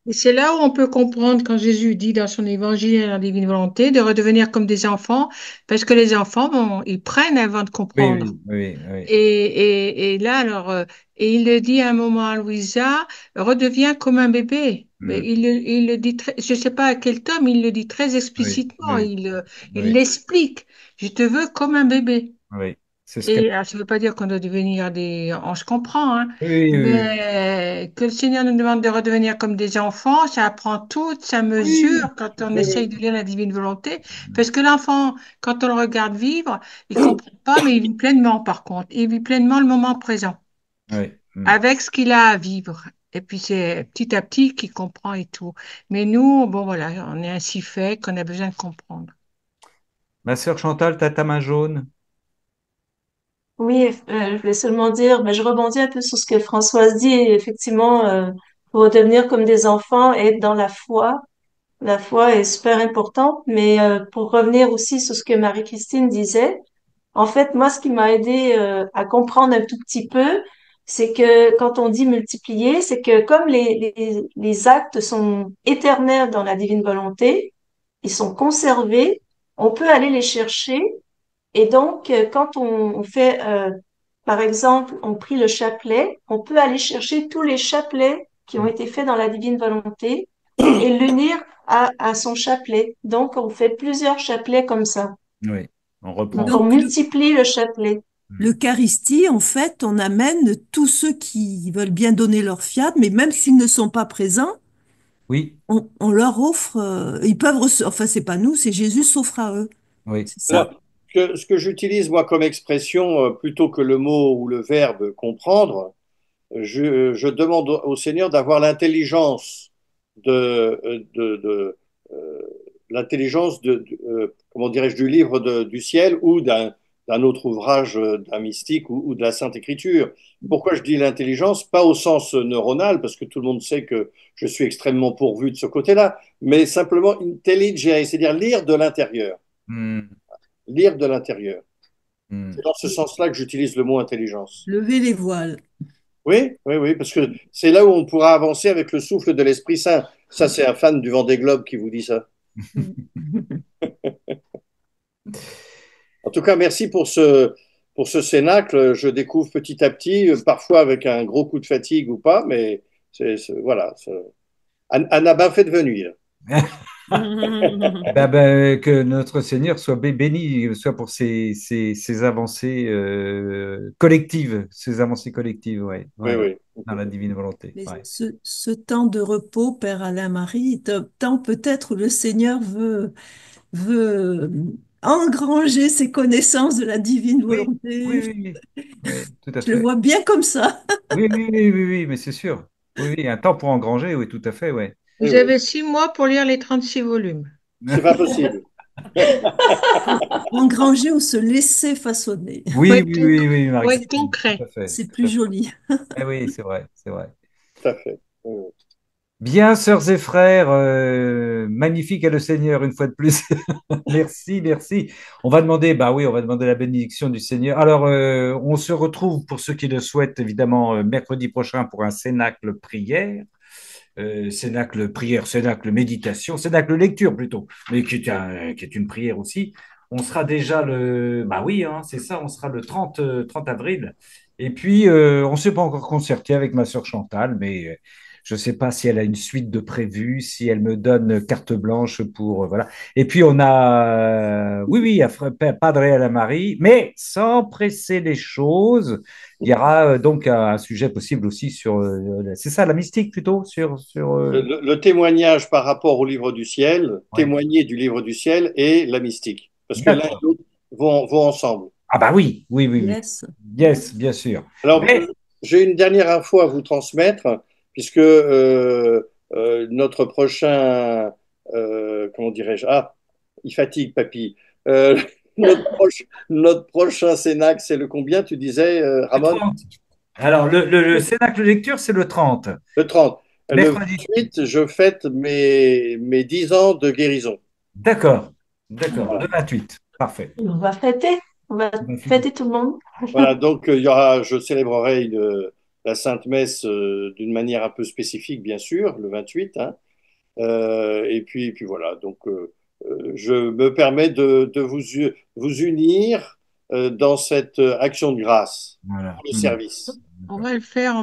Et c'est là où on peut comprendre quand Jésus dit dans son évangile et la divine volonté de redevenir comme des enfants, parce que les enfants, bon, ils prennent avant de Oui, comprendre. oui, oui, oui. Et là, alors, et il le dit à un moment à Louisa, redeviens comme un bébé. Mais Mhm. il le dit très, je sais pas à quel tome, il le dit très Oui, explicitement. oui, Il oui, l'explique. Je te veux comme un bébé. oui. C'est ce qu'elle... Et ça ne veut pas dire qu'on doit devenir des... On se comprend, hein. Oui, oui, oui. Mais que le Seigneur nous demande de redevenir comme des enfants, ça prend toute sa Oui, mesure quand on oui, essaye de lire la divine volonté. Parce que l'enfant, quand on le regarde vivre, il comprend pas, mais il vit pleinement par contre. Il vit pleinement le moment présent, Oui. Mhm. avec ce qu'il a à vivre. Et puis c'est petit à petit qu'il comprend et tout. Mais nous, bon voilà, on est ainsi fait qu'on a besoin de comprendre. Ma sœur Chantal, t'as ta main jaune? Oui, je voulais seulement dire, mais je rebondis un peu sur ce que Françoise dit. Et effectivement, pour devenir comme des enfants et être dans la foi. La foi est super importante, mais pour revenir aussi sur ce que Marie-Christine disait, en fait, moi, ce qui m'a aidé à comprendre un tout petit peu, c'est que quand on dit multiplier, c'est que comme les actes sont éternels dans la divine volonté, ils sont conservés, on peut aller les chercher. Et donc, quand on fait, par exemple, on prie le chapelet, on peut aller chercher tous les chapelets qui ont été faits dans la divine volonté et l'unir à son chapelet. Donc, on fait plusieurs chapelets comme ça. Oui. On reprend. Donc, on Donc, multiplie le chapelet. Mhm. l'Eucharistie, en fait, on amène tous ceux qui veulent bien donner leur fiat, mais même s'ils ne sont pas présents, Oui, on leur offre, ils peuvent recevoir, enfin, c'est pas nous, c'est Jésus s'offre à eux. oui. C'est ça? Alors, ce que j'utilise moi comme expression, plutôt que le mot ou le verbe comprendre, je demande au Seigneur d'avoir l'intelligence de, de, de, euh, l'intelligence comment dirais-je, du livre du ciel ou d'un autre ouvrage d'un mystique ou de la Sainte Écriture. Pourquoi je dis l'intelligence? Pas au sens neuronal, parce que tout le monde sait que je suis extrêmement pourvu de ce côté-là, mais simplement intelligere, c'est-à-dire lire de l'intérieur. Hmm, Lire de l'intérieur. hmm. C'est dans ce sens-là que j'utilise le mot intelligence. Lever les voiles. Oui, oui, oui, parce que c'est là où on pourra avancer avec le souffle de l'Esprit Saint. Ça, c'est un fan du Vendée Globe qui vous dit ça. En tout cas, merci pour ce cénacle. Je découvre petit à petit, parfois avec un gros coup de fatigue ou pas, mais voilà. Anna, ben fait de venir. Que notre Seigneur soit béni, soit pour ses avancées collectives, ses avancées collectives, ouais, Oui, ouais, oui. dans la divine volonté. Mais Ouais. ce temps de repos, Père Alain Marie, est un temps peut-être où le Seigneur veut engranger ses connaissances de la divine Oui, oui, volonté. oui, oui, oui, tout à Je le fait. vois bien comme ça. Oui, oui, oui, oui, oui, mais c'est sûr. Oui, oui, un temps pour engranger, oui, tout à fait, ouais. Oui, Vous oui. avez 6 mois pour lire les 36 volumes. C'est pas possible. Engranger ou se laisser façonner. Faut Oui, être, oui, oui, oui, faut être Marie-Christine, tout concret. à fait, C'est tout plus à fait. joli. Eh oui, c'est vrai, c'est vrai. Tout à fait. Oui, oui. Bien, sœurs et frères, magnifique est le Seigneur une fois de plus. Merci, merci. On va demander, bah oui, on va demander la bénédiction du Seigneur. Alors, on se retrouve pour ceux qui le souhaitent, évidemment, mercredi prochain pour un cénacle prière. Cénacle prière, cénacle méditation, cénacle lecture plutôt, mais qui est une prière aussi. On sera déjà bah oui, hein, c'est ça, on sera le 30 avril. Et puis, on ne s'est pas encore concerté avec ma sœur Chantal, mais je ne sais pas si elle a une suite de prévues, si elle me donne carte blanche pour, voilà. Et puis, on a, oui, oui, Padre à la Marie, mais sans presser les choses. Il y aura donc un sujet possible aussi sur, c'est ça, la mystique plutôt, Le témoignage par rapport au livre du ciel, ouais. témoigner du livre du ciel et la mystique. Parce que l'un et D'accord. l'autre vont ensemble. Ah bah oui, oui, oui, oui. Yes. Yes, bien sûr. Alors, Mais, j'ai une dernière info à vous transmettre, puisque notre prochain, comment dirais-je? Ah, il fatigue, papy. Euh, notre prochain Cénacle, c'est le combien, tu disais, le Ramon? 30. Alors, le cénacle lecture, c'est le 30. Le 30. Le Mercredi. 28, je fête mes 10 ans de guérison. D'accord, d'accord, Voilà. le 28. Parfait. On va fêter. On va fêter tout le monde. Voilà, donc je célébrerai la Sainte Messe d'une manière un peu spécifique, bien sûr, le 28. Hein. Et puis voilà, donc je me permets de vous unir dans cette action de grâce, Voilà. pour le service. On va le faire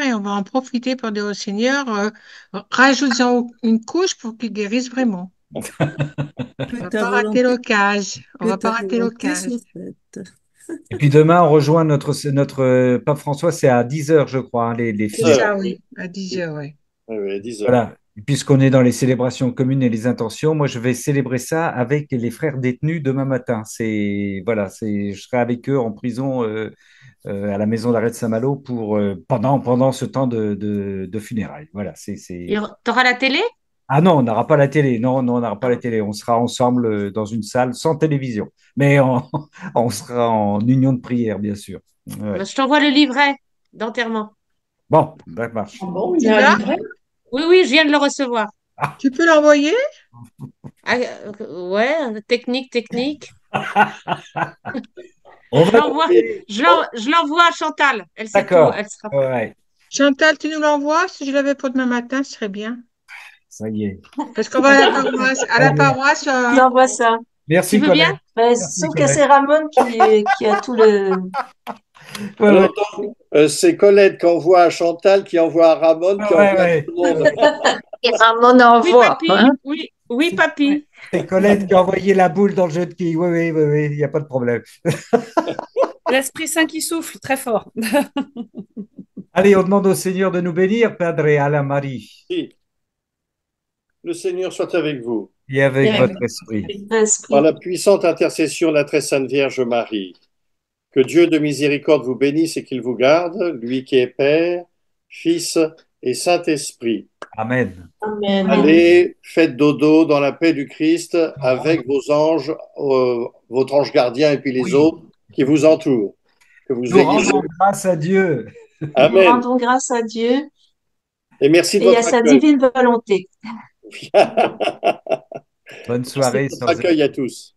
et on va en profiter pour dire au Seigneur, rajoute-en une couche pour qu'il guérisse vraiment. On Que va ta pas rater volonté, l'occasion. On que va ta pas rater volonté l'occasion. soit faite. Et puis demain, on rejoint notre pape François, c'est à 10 heures, je crois, hein, les 10 C'est fidèles. heures, ça, oui, à 10 heures, oui. oui, oui, à 10 heures. Voilà. Et puisqu'on est dans les célébrations communes et les intentions, moi, je vais célébrer ça avec les frères détenus demain matin. Voilà, je serai avec eux en prison à la maison d'arrêt de Saint-Malo pendant ce temps de funérailles. Voilà, T'auras la télé? Ah non, on n'aura pas la télé. Non, non, on n'aura pas la télé. On sera ensemble dans une salle sans télévision. Mais on sera en union de prière, bien sûr. Ouais. Je t'envoie le livret d'enterrement. Bon, ça marche. Ah bon, il y Tu a un l'as? livret? Oui, oui, je viens de le recevoir. Tu peux l'envoyer? Ah, ouais, technique. On Je va l'envoie, demander- je l'envoie à Chantal. Elle sait tout, D'accord. elle sera prête. Ouais, Chantal, tu nous l'envoies? Si je l'avais pour demain matin, ce serait bien. ça y est. Parce qu'on va à la paroisse. À la Allez. paroisse, Je envoie ça. Tu Merci, veux Colette. bien? Merci, Sauf que Colette. c'est Ramon qui a tout le. Voilà. Alors, donc, c'est Colette qui envoie à Chantal, qui envoie à Ramon, qui Ouais, envoie à ouais. tout le monde. Et Ramon Oui, envoie, papy. hein? Oui, papy. C'est Colette qui a envoyé la boule dans le jeu de quilles. Oui, oui, oui, oui, il n'y a pas de problème. L'Esprit Saint qui souffle très fort. Allez, on demande au Seigneur de nous bénir, Padre à la Marie, Si. Le Seigneur soit avec vous. et avec Et votre avec esprit. Par Esprit. la puissante intercession de la très sainte Vierge Marie, que Dieu de miséricorde vous bénisse et qu'il vous garde, lui qui est Père, Fils et Saint-Esprit. Amen. Amen. Allez, faites dodo dans la paix du Christ avec vos anges, votre ange gardien et puis les Oui. autres qui vous entourent. Que vous Nous ayez... rendons grâce à Dieu. Nous Amen. rendons grâce à Dieu Et merci de et à votre sa accueil. divine volonté. Bonne Merci soirée de votre sur accueil à tous.